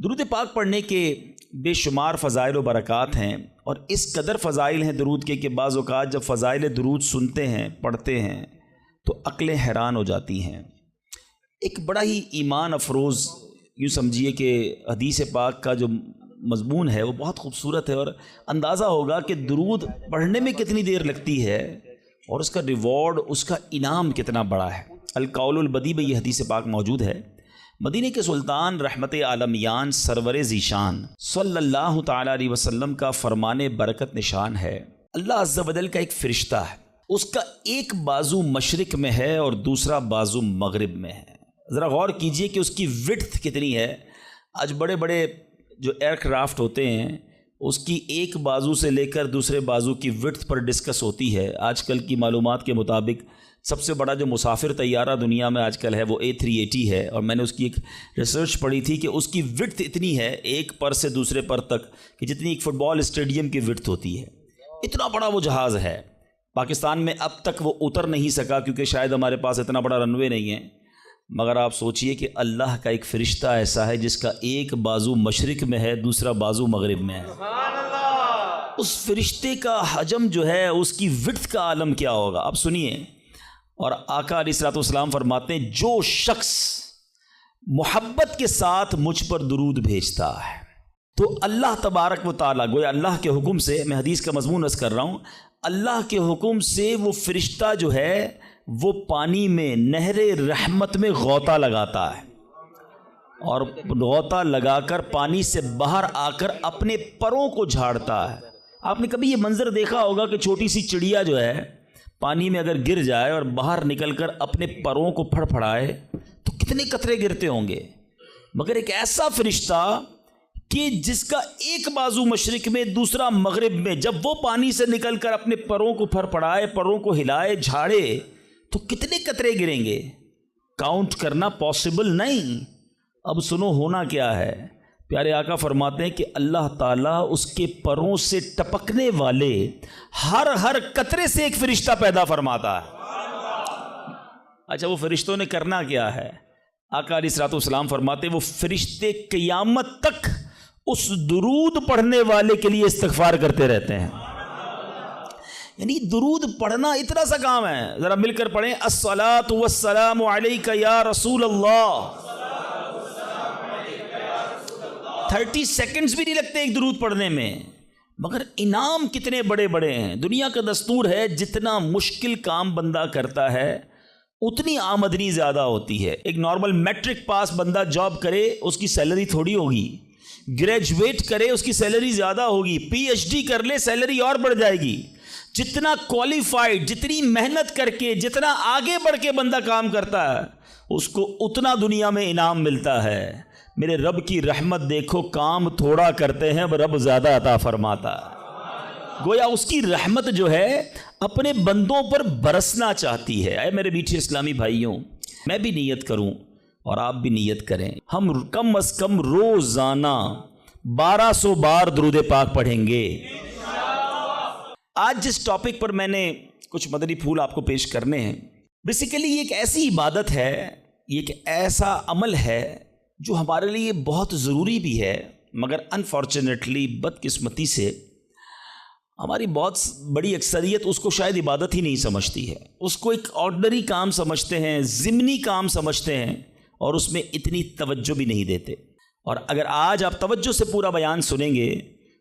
درود پاک پڑھنے کے بے شمار فضائل و برکات ہیں، اور اس قدر فضائل ہیں درود کے کہ بعض اوقات جب فضائل درود سنتے ہیں، پڑھتے ہیں تو عقلیں حیران ہو جاتی ہیں۔ ایک بڑا ہی ایمان افروز یوں سمجھیے کہ حدیث پاک کا جو مضمون ہے وہ بہت خوبصورت ہے، اور اندازہ ہوگا کہ درود پڑھنے میں کتنی دیر لگتی ہے اور اس کا ریوارڈ، اس کا انعام کتنا بڑا ہے۔ القول البدیع میں یہ حدیث پاک موجود ہے۔ مدینہ کے سلطان رحمت عالمیان سرور ذیشان صلی اللہ تعالیٰ علیہ وسلم کا فرمان برکت نشان ہے، اللہ عز و جل کا ایک فرشتہ ہے، اس کا ایک بازو مشرق میں ہے اور دوسرا بازو مغرب میں ہے۔ ذرا غور کیجئے کہ اس کی وڈتھ کتنی ہے۔ آج بڑے بڑے جو ایئر کرافٹ ہوتے ہیں اس کی ایک بازو سے لے کر دوسرے بازو کی وڈتھ پر ڈسکس ہوتی ہے۔ آج کل کی معلومات کے مطابق سب سے بڑا جو مسافر طیارہ دنیا میں آج کل ہے وہ A380 ہے، اور میں نے اس کی ایک ریسرچ پڑھی تھی کہ اس کی وڈتھ اتنی ہے ایک پر سے دوسرے پر تک کہ جتنی ایک فٹ بال اسٹیڈیم کی وڈتھ ہوتی ہے۔ اتنا بڑا وہ جہاز ہے۔ پاکستان میں اب تک وہ اتر نہیں سکا کیونکہ شاید ہمارے پاس اتنا بڑا رن وے نہیں ہے، مگر آپ سوچئے کہ اللہ کا ایک فرشتہ ایسا ہے جس کا ایک بازو مشرق میں ہے، دوسرا بازو مغرب میں ہے۔ اس فرشتے کا حجم جو ہے، اس کی وڈتھ کا عالم کیا ہوگا، آپ سنیے۔ اور آقا علیہ الصلوۃ والسلام فرماتے ہیں جو شخص محبت کے ساتھ مجھ پر درود بھیجتا ہے تو اللہ تبارک و تعالیٰ، گویا اللہ کے حکم سے، میں حدیث کا مضمون عرض کر رہا ہوں، اللہ کے حکم سے وہ فرشتہ جو ہے وہ پانی میں، نہر رحمت میں غوطہ لگاتا ہے، اور غوطہ لگا کر پانی سے باہر آ کر اپنے پروں کو جھاڑتا ہے۔ آپ نے کبھی یہ منظر دیکھا ہوگا کہ چھوٹی سی چڑیا جو ہے پانی میں اگر گر جائے اور باہر نکل کر اپنے پروں کو پھڑ پھڑائے تو کتنے قطرے گرتے ہوں گے، مگر ایک ایسا فرشتہ کہ جس کا ایک بازو مشرق میں دوسرا مغرب میں، جب وہ پانی سے نکل کر اپنے پروں کو پھڑ پھڑائے، پروں کو ہلائے، جھاڑے تو کتنے قطرے گریں گے، کاؤنٹ کرنا پاسبل نہیں۔ اب سنو ہونا کیا ہے۔ پیارے آقا فرماتے ہیں کہ اللہ تعالیٰ اس کے پروں سے ٹپکنے والے ہر قطرے سے ایک فرشتہ پیدا فرماتا ہے۔ اچھا، وہ فرشتوں نے کرنا کیا ہے؟ آقا علیہ الصلوۃ والسلام فرماتے ہیں وہ فرشتے قیامت تک اس درود پڑھنے والے کے لیے استغفار کرتے رہتے ہیں۔ یعنی درود پڑھنا اتنا سا کام ہے، ذرا مل کر پڑھیں، الصلاۃ والسلام علیک یا رسول اللہ۔ 30 سیکنڈز بھی نہیں لگتے ایک درود پڑھنے میں، مگر انعام کتنے بڑے بڑے ہیں۔ دنیا کا دستور ہے جتنا مشکل کام بندہ کرتا ہے اتنی آمدنی زیادہ ہوتی ہے۔ ایک نارمل میٹرک پاس بندہ جاب کرے اس کی سیلری تھوڑی ہوگی، گریجویٹ کرے اس کی سیلری زیادہ ہوگی، PhD کر لے سیلری اور بڑھ جائے گی۔ جتنا کوالیفائڈ، جتنی محنت کر کے، جتنا آگے بڑھ کے بندہ کام کرتا ہے اس کو اتنا دنیا میں انعام ملتا ہے۔ میرے رب کی رحمت دیکھو، کام تھوڑا کرتے ہیں رب زیادہ عطا فرماتا ہے۔ گویا اس کی رحمت جو ہے اپنے بندوں پر برسنا چاہتی ہے۔ اے میرے میٹھے اسلامی بھائیوں، میں بھی نیت کروں اور آپ بھی نیت کریں، ہم کم از کم روزانہ 1200 بار درود پاک پڑھیں گے۔ آج جس ٹاپک پر میں نے کچھ مدنی پھول آپ کو پیش کرنے ہیں، بیسیکلی یہ ایک ایسی عبادت ہے، یہ ایک ایسا عمل ہے جو ہمارے لیے بہت ضروری بھی ہے، مگر انفارچونیٹلی، بدقسمتی سے ہماری بہت بڑی اکثریت اس کو شاید عبادت ہی نہیں سمجھتی ہے، اس کو ایک آرڈنری کام سمجھتے ہیں، ضمنی کام سمجھتے ہیں، اور اس میں اتنی توجہ بھی نہیں دیتے۔ اور اگر آج آپ توجہ سے پورا بیان سنیں گے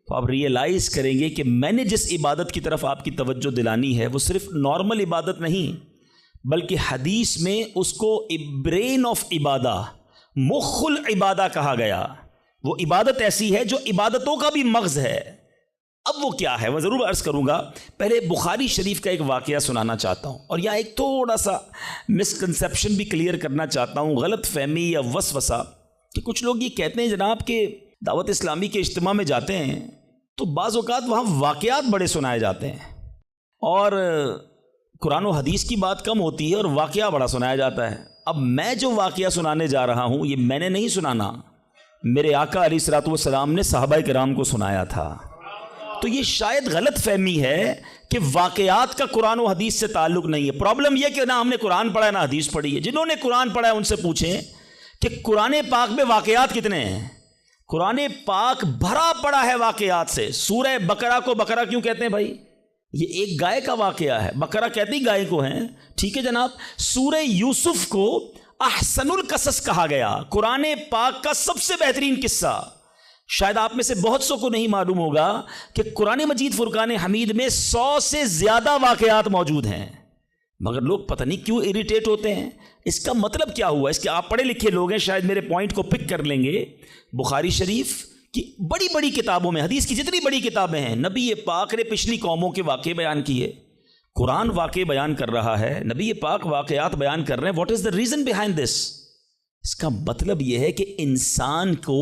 تو آپ ریئلائز کریں گے کہ میں نے جس عبادت کی طرف آپ کی توجہ دلانی ہے وہ صرف نارمل عبادت نہیں، بلکہ حدیث میں اس کو برین آف عبادہ، مخ العبادہ کہا گیا۔ وہ عبادت ایسی ہے جو عبادتوں کا بھی مغز ہے۔ اب وہ کیا ہے وہ ضرور عرض کروں گا۔ پہلے بخاری شریف کا ایک واقعہ سنانا چاہتا ہوں، اور یہاں ایک تھوڑا سا مسکنسیپشن بھی کلیئر کرنا چاہتا ہوں، غلط فہمی یا وسوسہ، کہ کچھ لوگ یہ کہتے ہیں جناب کہ دعوت اسلامی کے اجتماع میں جاتے ہیں تو بعض اوقات وہاں واقعات بڑے سنائے جاتے ہیں، اور قرآن و حدیث کی بات کم ہوتی ہے اور واقعہ بڑا سنایا جاتا ہے۔ اب میں جو واقعہ سنانے جا رہا ہوں یہ میں نے نہیں سنانا، میرے آقا علیہ الصلوۃ والسلام نے صحابہ کرام کو سنایا تھا۔ تو یہ شاید غلط فہمی ہے کہ واقعات کا قرآن و حدیث سے تعلق نہیں ہے۔ پرابلم یہ کہ نہ ہم نے قرآن پڑھا ہے نہ حدیث پڑھی ہے۔ جنہوں نے قرآن پڑھا ہے ان سے پوچھیں کہ قرآن پاک میں واقعات کتنے ہیں، قرآن پاک بھرا پڑا ہے واقعات سے. سورہ بقرہ کو بقرہ کیوں کہتے ہیں بھائی؟ یہ ایک گائے کا واقعہ ہے. بقرہ کہتے ہی گائے کو ہیں, ٹھیک ہے جناب. سورہ یوسف کو احسن القصص کہا گیا, قرآن پاک کا سب سے بہترین قصہ. شاید آپ میں سے بہت سو کو نہیں معلوم ہوگا کہ قرآن مجید فرقان حمید میں 100 سے زیادہ واقعات موجود ہیں, مگر لوگ پتہ نہیں کیوں اریٹیٹ ہوتے ہیں. اس کا مطلب کیا ہوا؟ اس کے آپ پڑھے لکھے لوگ ہیں, شاید میرے پوائنٹ کو پک کر لیں گے. بخاری شریف کی بڑی بڑی کتابوں میں, حدیث کی جتنی بڑی کتابیں ہیں, نبی پاک نے پچھلی قوموں کے واقعے بیان کیے. قرآن واقعے بیان کر رہا ہے, نبی پاک واقعات بیان کر رہے ہیں. What is the reason behind this? اس کا مطلب یہ ہے کہ انسان کو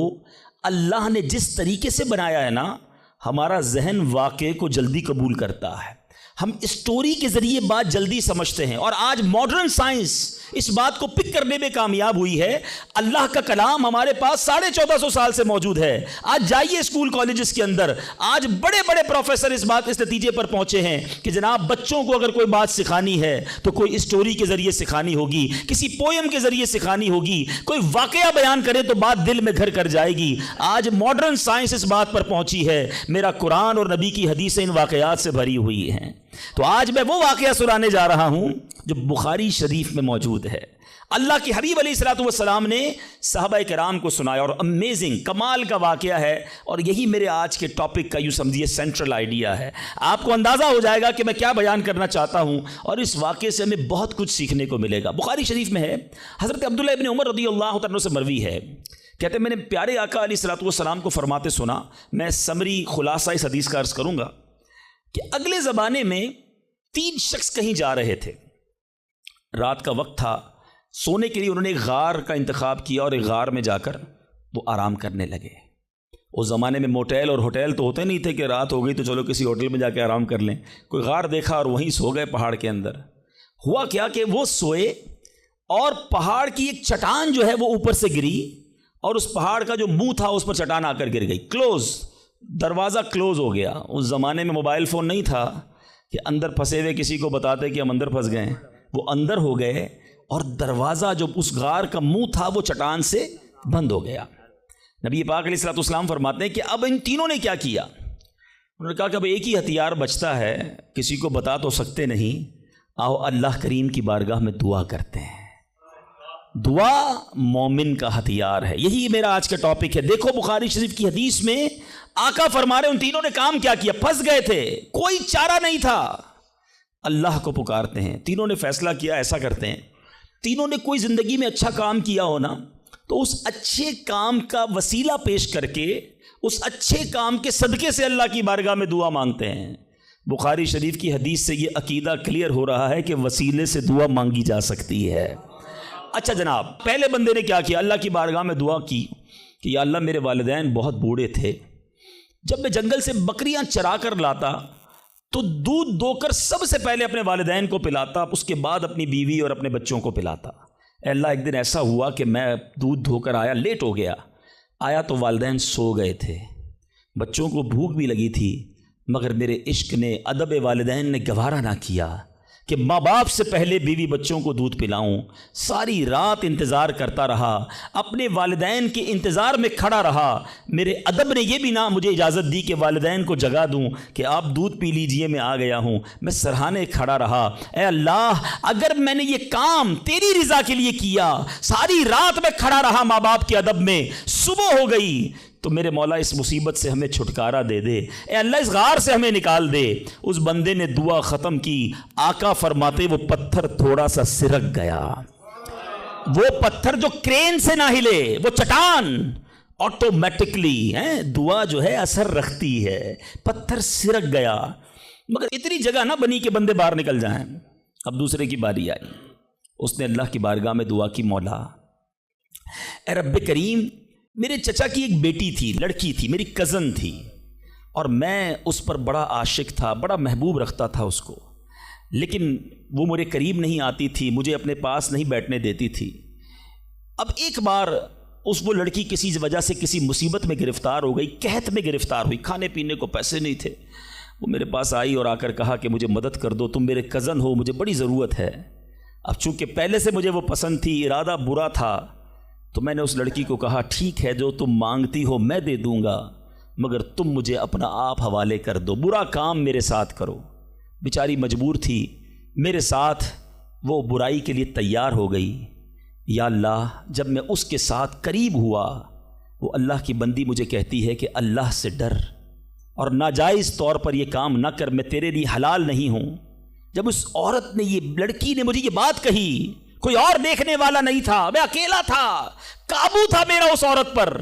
اللہ نے جس طریقے سے بنایا ہے نا, ہمارا ذہن واقعے کو جلدی قبول کرتا ہے. ہم اسٹوری کے ذریعے بات جلدی سمجھتے ہیں, اور آج ماڈرن سائنس اس بات کو پک کرنے میں کامیاب ہوئی ہے. اللہ کا کلام ہمارے پاس 1450 سال سے موجود ہے. آج جائیے اسکول کالجز کے اندر, آج بڑے بڑے پروفیسر اس نتیجے پر پہنچے ہیں کہ جناب بچوں کو اگر کوئی بات سکھانی ہے تو کوئی اسٹوری کے ذریعے سکھانی ہوگی, کسی پوئم کے ذریعے سکھانی ہوگی, کوئی واقعہ بیان کرے تو بات دل میں گھر کر جائے گی. آج ماڈرن سائنس اس بات پر پہنچی ہے. میرا قرآن اور نبی کی حدیثیں ان واقعات سے بھری ہوئی ہیں. تو آج میں وہ واقعہ سنانے جا رہا ہوں جو بخاری شریف میں موجود ہے. اللہ کے حبیب علیہ الصلوۃ والسلام نے صحابہ کرام کو سنایا, اور امیزنگ کمال کا واقعہ ہے, اور یہی میرے آج کے ٹاپک کا یوں سمجھیے سینٹرل آئیڈیا ہے. آپ کو اندازہ ہو جائے گا کہ میں کیا بیان کرنا چاہتا ہوں, اور اس واقعے سے ہمیں بہت کچھ سیکھنے کو ملے گا. بخاری شریف میں ہے, حضرت عبداللہ ابن عمر رضی اللہ عنہ سے مروی ہے, کہتے ہیں میں نے پیارے آقا علیہ الصلوۃ والسلام کو فرماتے سنا. میں سمری خلاصہ اس حدیث کا عرض کروں گا کہ اگلے زمانے میں 3 شخص کہیں جا رہے تھے. رات کا وقت تھا, سونے کے لیے انہوں نے ایک غار کا انتخاب کیا, اور ایک غار میں جا کر وہ آرام کرنے لگے. اس زمانے میں موٹیل اور ہوٹل تو ہوتے نہیں تھے کہ رات ہو گئی تو چلو کسی ہوٹل میں جا کے آرام کر لیں. کوئی غار دیکھا اور وہیں سو گئے پہاڑ کے اندر. ہوا کیا کہ وہ سوئے, اور پہاڑ کی ایک چٹان جو ہے وہ اوپر سے گری, اور اس پہاڑ کا جو منہ تھا اس پر چٹان آ کر گر گئی. کلوز, دروازہ کلوز ہو گیا. اس زمانے میں موبائل فون نہیں تھا کہ اندر پھنسے ہوئے کسی کو بتاتے کہ ہم اندر پھنس گئے. وہ اندر ہو گئے, اور دروازہ جو اس غار کا منہ تھا وہ چٹان سے بند ہو گیا. نبی پاک علیہ الصلوۃ والسلام فرماتے ہیں کہ اب ان تینوں نے کیا کیا؟ انہوں نے کہا کہ اب ایک ہی ہتھیار بچتا ہے, کسی کو بتا تو سکتے نہیں, آؤ اللہ کریم کی بارگاہ میں دعا کرتے ہیں. دعا مومن کا ہتھیار ہے. یہی میرا آج کا ٹاپک ہے. دیکھو بخاری شریف کی حدیث میں آقا فرما رہے ان تینوں نے کام کیا کیا؟ پھنس گئے تھے, کوئی چارہ نہیں تھا, اللہ کو پکارتے ہیں. تینوں نے فیصلہ کیا ایسا کرتے ہیں, تینوں نے کوئی زندگی میں اچھا کام کیا ہونا تو اس اچھے کام کا وسیلہ پیش کر کے اس اچھے کام کے صدقے سے اللہ کی بارگاہ میں دعا مانگتے ہیں. بخاری شریف کی حدیث سے یہ عقیدہ کلیئر ہو رہا ہے کہ وسیلے سے دعا مانگی جا سکتی ہے. اچھا جناب, پہلے بندے نے کیا کیا؟ اللہ کی بارگاہ میں دعا کی کہ یا اللہ میرے والدین بہت بوڑھے تھے, جب میں جنگل سے بکریاں چرا کر لاتا تو دودھ دو کر سب سے پہلے اپنے والدین کو پلاتا, اس کے بعد اپنی بیوی اور اپنے بچوں کو پلاتا. اے اللہ ایک دن ایسا ہوا کہ میں دودھ دھو کر آیا, لیٹ ہو گیا, آیا تو والدین سو گئے تھے, بچوں کو بھوک بھی لگی تھی, مگر میرے عشق نے, ادب والدین نے گوارا نہ کیا کہ ماں باپ سے پہلے بیوی بچوں کو دودھ پلاؤں. ساری رات انتظار کرتا رہا, اپنے والدین کے انتظار میں کھڑا رہا. میرے ادب نے یہ بھی نہ مجھے اجازت دی کہ والدین کو جگا دوں کہ آپ دودھ پی لیجئے میں آ گیا ہوں. میں سرہانے کھڑا رہا, اے اللہ اگر میں نے یہ کام تیری رضا کے لیے کیا, ساری رات میں کھڑا رہا ماں باپ کے ادب میں, صبح ہو گئی تو میرے مولا اس مصیبت سے ہمیں چھٹکارا دے دے, اے اللہ اس غار سے ہمیں نکال دے. اس بندے نے دعا ختم کی, آقا فرماتے وہ پتھر تھوڑا سا سرک گیا. وہ پتھر جو کرین سے نہ ہلے, وہ چٹان آٹومیٹکلی دعا جو ہے اثر رکھتی ہے, پتھر سرک گیا. مگر اتنی جگہ نہ بنی کہ بندے باہر نکل جائیں. اب دوسرے کی باری آئی, اس نے اللہ کی بارگاہ میں دعا کی, مولا اے رب کریم میرے چچا کی ایک بیٹی تھی, لڑکی تھی, میری کزن تھی, اور میں اس پر بڑا عاشق تھا, بڑا محبوب رکھتا تھا اس کو, لیکن وہ میرے قریب نہیں آتی تھی, مجھے اپنے پاس نہیں بیٹھنے دیتی تھی. اب ایک بار وہ لڑکی کسی وجہ سے کسی مصیبت میں گرفتار ہو گئی, قحط میں گرفتار ہوئی, کھانے پینے کو پیسے نہیں تھے. وہ میرے پاس آئی اور آ کر کہا کہ مجھے مدد کر دو, تم میرے کزن ہو, مجھے بڑی ضرورت ہے. اب چونکہ پہلے سے مجھے وہ پسند تھی, ارادہ برا تھا, تو میں نے اس لڑکی کو کہا ٹھیک ہے جو تم مانگتی ہو میں دے دوں گا، مگر تم مجھے اپنا آپ حوالے کر دو، برا کام میرے ساتھ کرو۔ بیچاری مجبور تھی، میرے ساتھ وہ برائی کے لیے تیار ہو گئی۔ یا اللہ، جب میں اس کے ساتھ قریب ہوا، وہ اللہ کی بندی مجھے کہتی ہے کہ اللہ سے ڈر اور ناجائز طور پر یہ کام نہ کر، میں تیرے لیے حلال نہیں ہوں۔ جب اس عورت نے، یہ لڑکی نے مجھے یہ بات کہی، کوئی اور دیکھنے والا نہیں تھا، میں اکیلا تھا، قابو تھا میرا اس عورت پر،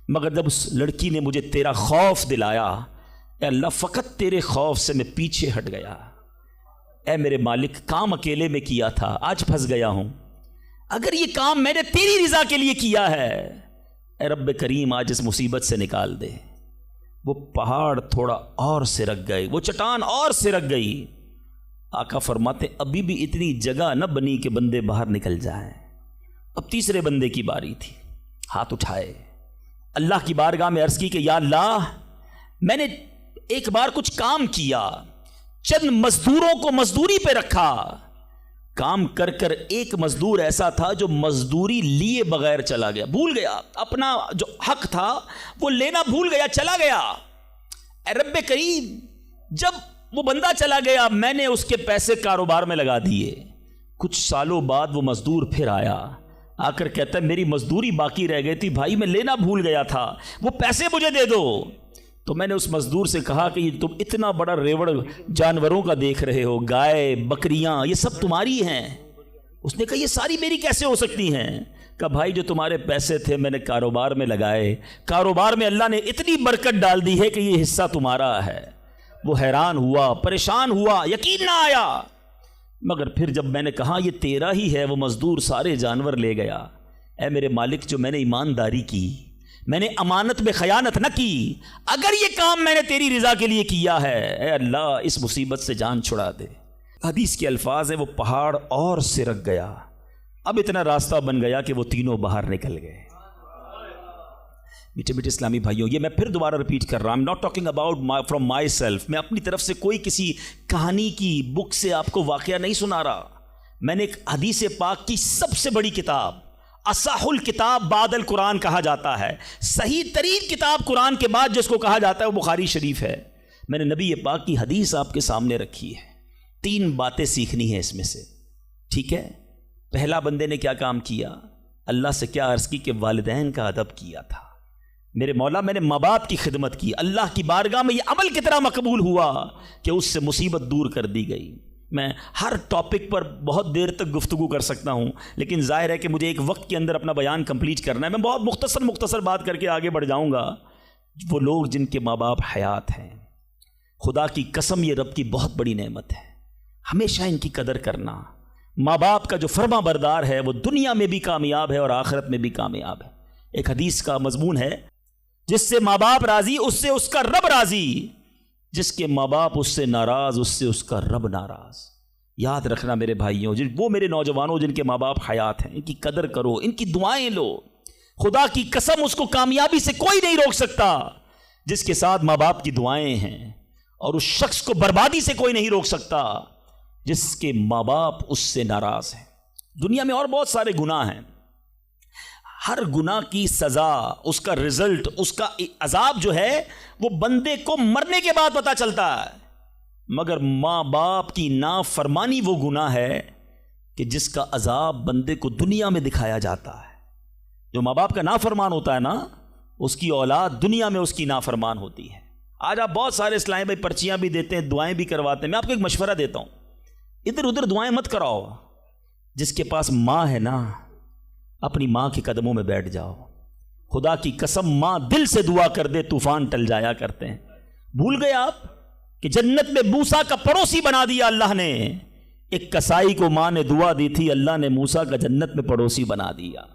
مگر جب اس لڑکی نے مجھے تیرا خوف دلایا، اے اللہ فقط تیرے خوف سے میں پیچھے ہٹ گیا۔ اے میرے مالک، کام اکیلے میں کیا تھا، آج پھنس گیا ہوں، اگر یہ کام میں نے تیری رضا کے لیے کیا ہے، اے رب کریم آج اس مصیبت سے نکال دے۔ وہ پہاڑ تھوڑا اور سرک گئے، وہ چٹان اور سرک گئی۔ آقا فرماتے ابھی بھی اتنی جگہ نہ بنی کہ بندے باہر نکل جائیں۔ اب تیسرے بندے کی باری تھی، ہاتھ اٹھائے، اللہ کی بارگاہ میں عرض کی کہ یا اللہ، میں نے ایک بار کچھ کام کیا، چند مزدوروں کو مزدوری پہ رکھا، کام کر کر ایک مزدور ایسا تھا جو مزدوری لیے بغیر چلا گیا، بھول گیا اپنا جو حق تھا وہ لینا بھول گیا، چلا گیا۔ اے رب کریم، جب وہ بندہ چلا گیا میں نے اس کے پیسے کاروبار میں لگا دیے۔ کچھ سالوں بعد وہ مزدور پھر آیا، آ کر کہتا ہے میری مزدوری باقی رہ گئی تھی بھائی، میں لینا بھول گیا تھا، وہ پیسے مجھے دے دو۔ تو میں نے اس مزدور سے کہا کہ تم اتنا بڑا ریوڑ جانوروں کا دیکھ رہے ہو، گائے بکریاں یہ سب تمہاری ہیں؟ اس نے کہا یہ ساری میری کیسے ہو سکتی ہیں؟ کہ بھائی جو تمہارے پیسے تھے میں نے کاروبار میں لگائے، کاروبار میں اللہ نے اتنی برکت ڈال دی ہے کہ یہ حصہ تمہارا ہے۔ وہ حیران ہوا، پریشان ہوا، یقین نہ آیا، مگر پھر جب میں نے کہا یہ تیرا ہی ہے، وہ مزدور سارے جانور لے گیا۔ اے میرے مالک، جو میں نے ایمانداری کی، میں نے امانت میں خیانت نہ کی، اگر یہ کام میں نے تیری رضا کے لیے کیا ہے، اے اللہ اس مصیبت سے جان چھڑا دے۔ حدیث کے الفاظ ہیں وہ پہاڑ اور سرک گیا، اب اتنا راستہ بن گیا کہ وہ تینوں باہر نکل گئے۔ میٹھے میٹھے اسلامی بھائیوں، یہ میں پھر دوبارہ ریپیٹ کر رہا ہوں، not talking about from myself، میں اپنی طرف سے کوئی کسی کہانی کی بک سے آپ کو واقعہ نہیں سنا رہا، میں نے ایک حدیث پاک کی سب سے بڑی کتاب، اصح الکتاب بعد القرآن کہا جاتا ہے، صحیح ترین کتاب قرآن کے بعد جس کو کہا جاتا ہے وہ بخاری شریف ہے، میں نے نبی پاک کی حدیث آپ کے سامنے رکھی ہے، 3 باتیں سیکھنی ہیں اس میں سے، ٹھیک ہے؟ پہلا بندے نے کیا کام کیا؟ اللہ سے کیا عرض کی کہ والدین کا ادب کیا تھا، میرے مولا میں نے ماں باپ کی خدمت کی، اللہ کی بارگاہ میں یہ عمل کتنا مقبول ہوا کہ اس سے مصیبت دور کر دی گئی۔ میں ہر ٹاپک پر بہت دیر تک گفتگو کر سکتا ہوں، لیکن ظاہر ہے کہ مجھے ایک وقت کے اندر اپنا بیان کمپلیٹ کرنا ہے، میں بہت مختصر بات کر کے آگے بڑھ جاؤں گا۔ وہ لوگ جن کے ماں باپ حیات ہیں، خدا کی قسم یہ رب کی بہت بڑی نعمت ہے، ہمیشہ ان کی قدر کرنا۔ ماں باپ کا جو فرما بردار ہے وہ دنیا میں بھی کامیاب ہے اور آخرت میں بھی کامیاب ہے۔ ایک حدیث کا مضمون ہے، جس سے ماں باپ راضی اس سے اس کا رب راضی، جس کے ماں باپ اس سے ناراض اس سے اس کا رب ناراض۔ یاد رکھنا میرے بھائیوں، وہ میرے نوجوانوں جن کے ماں باپ حیات ہیں، ان کی قدر کرو، ان کی دعائیں لو۔ خدا کی قسم اس کو کامیابی سے کوئی نہیں روک سکتا جس کے ساتھ ماں باپ کی دعائیں ہیں، اور اس شخص کو بربادی سے کوئی نہیں روک سکتا جس کے ماں باپ اس سے ناراض ہیں۔ دنیا میں اور بہت سارے گناہ ہیں، ہر گناہ کی سزا، اس کا رزلٹ، اس کا عذاب جو ہے وہ بندے کو مرنے کے بعد پتہ چلتا ہے، مگر ماں باپ کی نافرمانی وہ گناہ ہے کہ جس کا عذاب بندے کو دنیا میں دکھایا جاتا ہے۔ جو ماں باپ کا نافرمان ہوتا ہے نا، اس کی اولاد دنیا میں اس کی نافرمان ہوتی ہے۔ آج آپ بہت سارے اسلام بھائی پرچیاں بھی دیتے ہیں، دعائیں بھی کرواتے ہیں، میں آپ کو ایک مشورہ دیتا ہوں، ادھر ادھر دعائیں مت کراؤ۔ جس کے پاس ماں ہے نا، اپنی ماں کے قدموں میں بیٹھ جاؤ۔ خدا کی قسم ماں دل سے دعا کر دے طوفان ٹل جایا کرتے ہیں۔ بھول گئے آپ کہ جنت میں موسیٰ کا پڑوسی بنا دیا اللہ نے؟ ایک کسائی کو ماں نے دعا دی تھی، اللہ نے موسیٰ کا جنت میں پڑوسی بنا دیا۔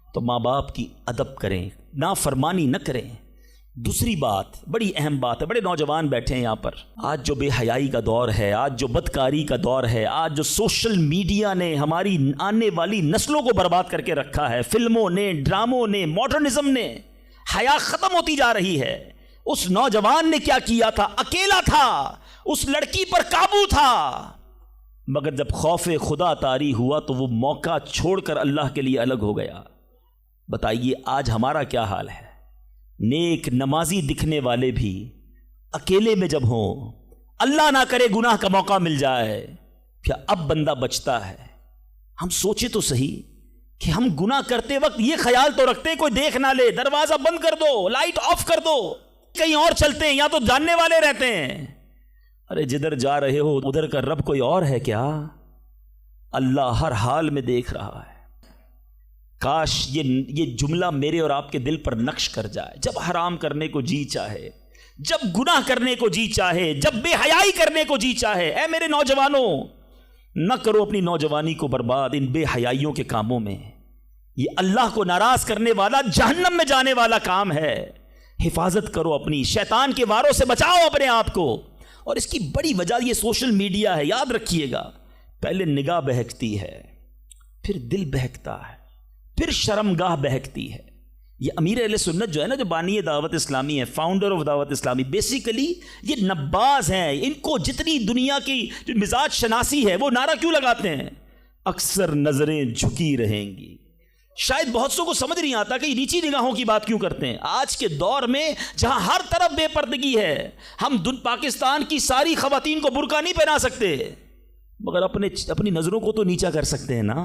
تو ماں باپ کی ادب کریں، نافرمانی نہ کریں۔ دوسری بات، بڑی اہم بات ہے، بڑے نوجوان بیٹھے ہیں یہاں پر، آج جو بے حیائی کا دور ہے، آج جو بدکاری کا دور ہے، آج جو سوشل میڈیا نے ہماری آنے والی نسلوں کو برباد کر کے رکھا ہے، فلموں نے، ڈراموں نے، ماڈرنزم نے، حیا ختم ہوتی جا رہی ہے۔ اس نوجوان نے کیا کیا تھا؟ اکیلا تھا، اس لڑکی پر قابو تھا، مگر جب خوف خدا طاری ہوا تو وہ موقع چھوڑ کر اللہ کے لیے الگ ہو گیا۔ بتائیے آج ہمارا کیا حال ہے؟ نیک نمازی دکھنے والے بھی اکیلے میں جب ہوں، اللہ نہ کرے گناہ کا موقع مل جائے، کیا اب بندہ بچتا ہے؟ ہم سوچے تو صحیح کہ ہم گناہ کرتے وقت یہ خیال تو رکھتے ہیں کوئی دیکھ نہ لے، دروازہ بند کر دو، لائٹ آف کر دو، کہیں اور چلتے ہیں، یا تو جاننے والے رہتے ہیں۔ ارے جدھر جا رہے ہو ادھر کا رب کوئی اور ہے کیا؟ اللہ ہر حال میں دیکھ رہا ہے۔ کاش یہ جملہ میرے اور آپ کے دل پر نقش کر جائے۔ جب حرام کرنے کو جی چاہے، جب گناہ کرنے کو جی چاہے، جب بے حیائی کرنے کو جی چاہے، اے میرے نوجوانوں، نہ کرو اپنی نوجوانی کو برباد ان بے حیائیوں کے کاموں میں۔ یہ اللہ کو ناراض کرنے والا، جہنم میں جانے والا کام ہے۔ حفاظت کرو اپنی، شیطان کے واروں سے بچاؤ اپنے آپ کو۔ اور اس کی بڑی وجہ یہ سوشل میڈیا ہے، یاد رکھیے گا۔ پہلے نگاہ بہکتی ہے، پھر دل بہکتا ہے، پھر شرمگاہ بہکتی ہے۔ یہ امیر اہل سنت جو ہے نا، جو بانی دعوت اسلامی ہے، فاؤنڈر آف دعوت اسلامی، بیسیکلی یہ نباز ہیں۔ ان کو جتنی دنیا کی جو مزاج شناسی ہے وہ نعرہ کیوں لگاتے ہیں؟ اکثر نظریں جھکی رہیں گی۔ شاید بہت سو کو سمجھ نہیں آتا کہ یہ نیچی نگاہوں کی بات کیوں کرتے ہیں۔ آج کے دور میں جہاں ہر طرف بے پردگی ہے، ہم پاکستان کی ساری خواتین کو برقع نہیں پہنا سکتے، مگر اپنی نظروں کو تو نیچا کر سکتے ہیں نا،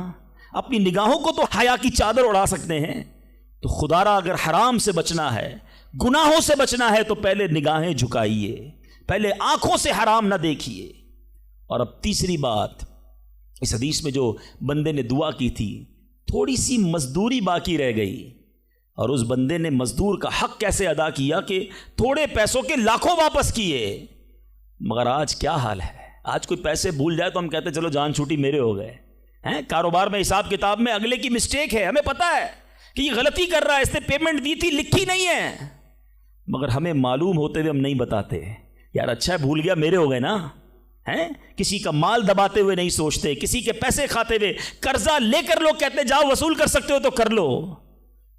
اپنی نگاہوں کو تو حیا کی چادر اڑا سکتے ہیں۔ تو خدا را اگر حرام سے بچنا ہے، گناہوں سے بچنا ہے، تو پہلے نگاہیں جھکائیے، پہلے آنکھوں سے حرام نہ دیکھیے۔ اور اب تیسری بات، اس حدیث میں جو بندے نے دعا کی تھی، تھوڑی سی مزدوری باقی رہ گئی، اور اس بندے نے مزدور کا حق کیسے ادا کیا کہ تھوڑے پیسوں کے لاکھوں واپس کیے۔ مگر آج کیا حال ہے؟ آج کوئی پیسے بھول جائے تو ہم کہتے چلو جان چھوٹی میرے ہو گئے ہیں۔ کاروبار میں حساب کتاب میں اگلے کی مسٹیک ہے، ہمیں پتہ ہے کہ یہ غلطی کر رہا ہے، اس نے پیمنٹ دی تھی، لکھی نہیں ہے، مگر ہمیں معلوم ہوتے ہوئے ہم نہیں بتاتے۔ یار اچھا ہے بھول گیا، میرے ہو گئے نا، ہیں؟ کسی کا مال دباتے ہوئے نہیں سوچتے، کسی کے پیسے کھاتے ہوئے، قرضہ لے کر لوگ کہتے جاؤ وصول کر سکتے ہو تو کر لو۔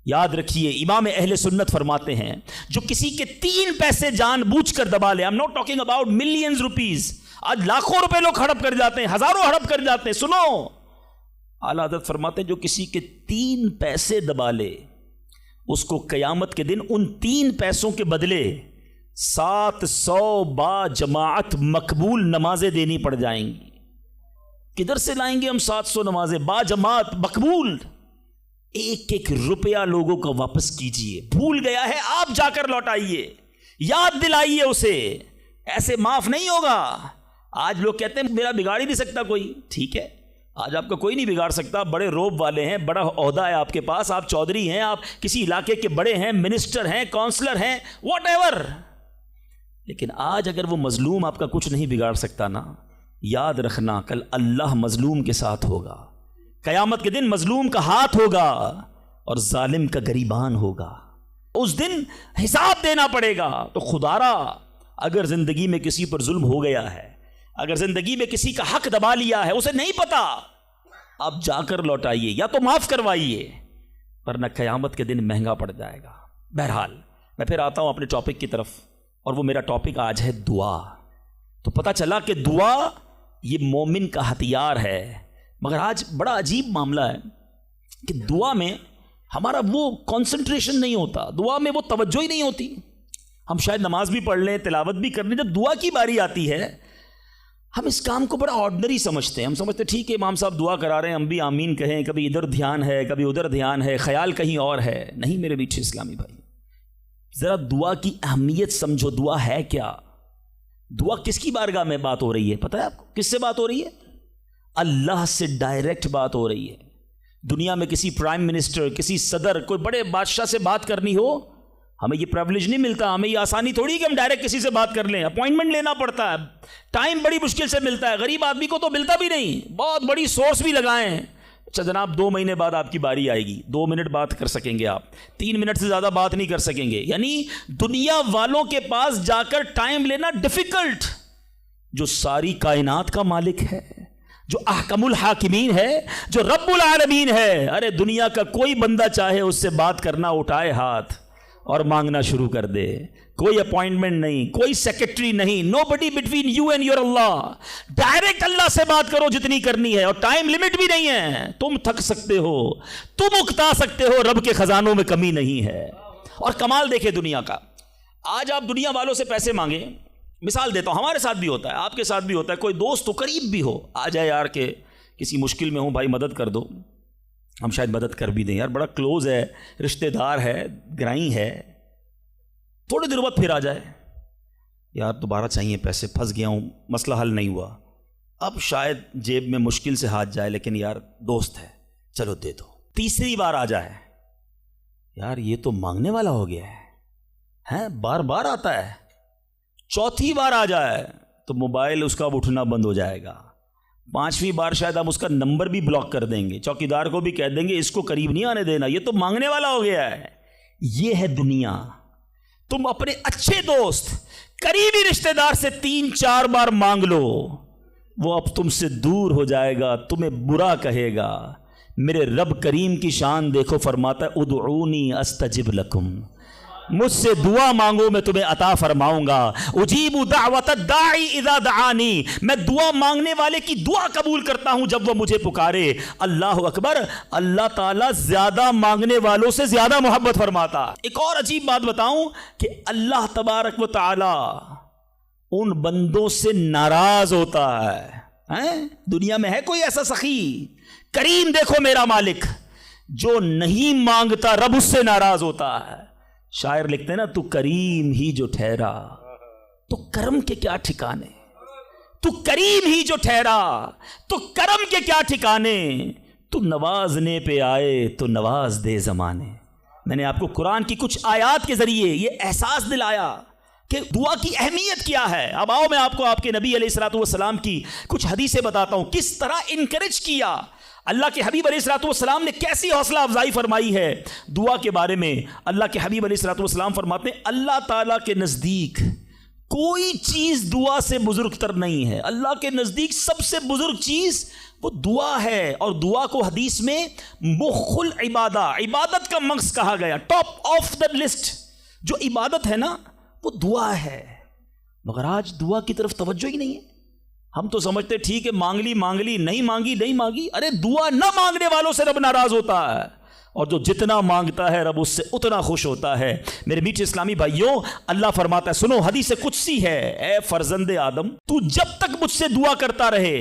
یاد رکھیے امام اہل سنت فرماتے ہیں، جو کسی کے 3 پیسے جان بوجھ کر دبا لے، I'm not talking about millions rupees، آج لاکھوں روپے لوگ ہڑپ کر جاتے ہیں، ہزاروں ہڑپ کر جاتے ہیں۔ سنو، اعلیٰ حضرت فرماتے ہیں جو کسی کے 3 پیسے دبا لے، اس کو قیامت کے دن ان 3 پیسوں کے بدلے 700 با جماعت مقبول نمازیں دینی پڑ جائیں گی۔ کدھر سے لائیں گے ہم 700 نمازیں با جماعت مقبول؟ ایک ایک روپیہ لوگوں کا واپس کیجئے، بھول گیا ہے آپ جا کر لوٹائیے، یاد دلائیے اسے، ایسے معاف نہیں ہوگا۔ آج لوگ کہتے ہیں میرا بگاڑ ہی نہیں سکتا کوئی، ٹھیک ہے، آج آپ کا کوئی نہیں بگاڑ سکتا، بڑے روب والے ہیں، بڑا عہدہ ہے آپ کے پاس، آپ چودھری ہیں، آپ کسی علاقے کے بڑے ہیں، منسٹر ہیں، کونسلر ہیں، واٹ ایور، لیکن آج اگر وہ مظلوم آپ کا کچھ نہیں بگاڑ سکتا نا، یاد رکھنا کل اللہ مظلوم کے ساتھ ہوگا، قیامت کے دن مظلوم کا ہاتھ ہوگا اور ظالم کا گریبان ہوگا، اس دن حساب دینا پڑے گا۔ تو خدا را اگر زندگی میں کسی پر ظلم ہو گیا ہے، اگر زندگی میں کسی کا حق دبا لیا ہے، اسے نہیں پتا، آپ جا کر لوٹائیے یا تو معاف کروائیے، ورنہ قیامت کے دن مہنگا پڑ جائے گا۔ بہرحال میں پھر آتا ہوں اپنے ٹاپک کی طرف، اور وہ میرا ٹاپک آج ہے دعا۔ تو پتہ چلا کہ دعا یہ مومن کا ہتھیار ہے، مگر آج بڑا عجیب معاملہ ہے کہ دعا میں ہمارا وہ کنسنٹریشن نہیں ہوتا، دعا میں وہ توجہ ہی نہیں ہوتی۔ ہم شاید نماز بھی پڑھ لیں، تلاوت بھی کر لیں، جب دعا کی باری آتی ہے ہم اس کام کو بڑا آرڈنری سمجھتے ہیں۔ ہم سمجھتے ہیں ٹھیک ہے امام صاحب دعا کرا رہے ہیں، ہم بھی آمین کہیں، کبھی ادھر دھیان ہے، کبھی ادھر دھیان ہے، خیال کہیں اور ہے۔ نہیں میرے میٹھے اسلامی بھائی، ذرا دعا کی اہمیت سمجھو۔ دعا ہے کیا؟ دعا کس کی بارگاہ میں بات ہو رہی ہے؟ پتہ ہے آپ کو کس سے بات ہو رہی ہے؟ اللہ سے ڈائریکٹ بات ہو رہی ہے۔ دنیا میں کسی پرائم منسٹر، کسی صدر، کوئی بڑے بادشاہ سے بات کرنی ہو، ہمیں یہ پریولیج نہیں ملتا، ہمیں یہ آسانی تھوڑی کہ ہم ڈائریکٹ کسی سے بات کر لیں، اپوائنٹمنٹ لینا پڑتا ہے، ٹائم بڑی مشکل سے ملتا ہے، غریب آدمی کو تو ملتا بھی نہیں، بہت بڑی سورس بھی لگائیں۔ اچھا جناب 2 مہینے بعد آپ کی باری آئے گی، 2 منٹ بات کر سکیں گے آپ، 3 منٹ سے زیادہ بات نہیں کر سکیں گے، یعنی دنیا والوں کے پاس جا کر ٹائم لینا ڈیفیکلٹ۔ جو ساری کائنات کا مالک ہے، جو احکم الحاکمین ہے، جو رب العالمین ہے، ارے دنیا کا کوئی بندہ چاہے اس سے بات کرنا، اٹھائے ہاتھ، اور مانگنا شروع کر دے. کوئی اپوائنٹمنٹ نہیں, کوئی سیکرٹری نہیں, nobody between you and your Allah. Direct Allah سے بات کرو جتنی کرنی ہے, اور ٹائم لمٹ بھی نہیں ہے. تم تھک سکتے ہو, تم اکتا سکتے ہو, رب کے خزانوں میں کمی نہیں ہے. اور کمال دیکھے دنیا کا, آج آپ دنیا والوں سے پیسے مانگیں, مثال دیتا ہوں, ہمارے ساتھ بھی ہوتا ہے, آپ کے ساتھ بھی ہوتا ہے, کوئی دوست تو قریب بھی ہو, آ جائے یار کہ کسی مشکل میں ہوں بھائی مدد کر دو, ہم شاید مدد کر بھی دیں, یار بڑا کلوز ہے, رشتہ دار ہے, گرائی ہے. تھوڑے دیر بعد پھر آ جائے, یار دوبارہ چاہیے پیسے, پھنس گیا ہوں, مسئلہ حل نہیں ہوا. اب شاید جیب میں مشکل سے ہاتھ جائے, لیکن یار دوست ہے, چلو دے دو. تیسری بار آ جائے, یار یہ تو مانگنے والا ہو گیا ہے, بار بار آتا ہے. چوتھی بار آ جائے تو موبائل اس کا اٹھنا بند ہو جائے گا. پانچویں بار شاید ہم اس کا نمبر بھی بلاک کر دیں گے, چوکیدار کو بھی کہہ دیں گے اس کو قریب نہیں آنے دینا, یہ تو مانگنے والا ہو گیا ہے. یہ ہے دنیا. تم اپنے اچھے دوست, قریبی رشتہ دار سے 3-4 بار مانگ لو, وہ اب تم سے دور ہو جائے گا, تمہیں برا کہے گا. میرے رب کریم کی شان دیکھو, فرماتا ہے ادعونی استجب لکم, مجھ سے دعا مانگو میں تمہیں عطا فرماؤں گا. اجیب دعوت الداعی اذا دعانی, میں دعا مانگنے والے کی دعا قبول کرتا ہوں جب وہ مجھے پکارے. اللہ اکبر, اللہ تعالیٰ زیادہ مانگنے والوں سے زیادہ محبت فرماتا. ایک اور عجیب بات بتاؤں کہ اللہ تبارک و تعالی ان بندوں سے ناراض ہوتا ہے. دنیا میں ہے کوئی ایسا سخی کریم, دیکھو میرا مالک, جو نہیں مانگتا رب اس سے ناراض ہوتا ہے. شاعر لکھتے ہیں نا, تو کریم ہی جو ٹھہرا, تو کرم کے کیا ٹھکانے, تو کریم ہی جو ٹھہرا, تو کرم کے کیا ٹھکانے, تو نوازنے پہ آئے تو نواز دے زمانے. میں نے آپ کو قرآن کی کچھ آیات کے ذریعے یہ احساس دلایا کہ دعا کی اہمیت کیا ہے. اب آؤ میں آپ کو آپ کے نبی علیہ الصلوۃ والسلام کی کچھ حدیثیں بتاتا ہوں, کس طرح انکریج کیا. اللہ کے حبیب علیہ الصلوۃ والسلام نے کیسی حوصلہ افزائی فرمائی ہے دعا کے بارے میں. اللہ کے حبیب علیہ الصلوۃ والسلام فرماتے ہیں, اللہ تعالیٰ کے نزدیک کوئی چیز دعا سے بزرگ تر نہیں ہے. اللہ کے نزدیک سب سے بزرگ چیز وہ دعا ہے, اور دعا کو حدیث میں مخ العبادہ, عبادت کا مغز کہا گیا. ٹاپ آف دا لسٹ جو عبادت ہے نا وہ دعا ہے. مگر آج دعا کی طرف توجہ ہی نہیں ہے. ہم تو سمجھتے ٹھیک ہے, مانگ لی, نہیں مانگی. ارے دعا نہ مانگنے والوں سے رب ناراض ہوتا ہے, اور جو جتنا مانگتا ہے رب اس سے اتنا خوش ہوتا ہے. میرے میٹھے اسلامی بھائیوں, اللہ فرماتا ہے, سنو حدیث قدسی ہے, اے فرزند آدم, تو جب تک مجھ سے دعا کرتا رہے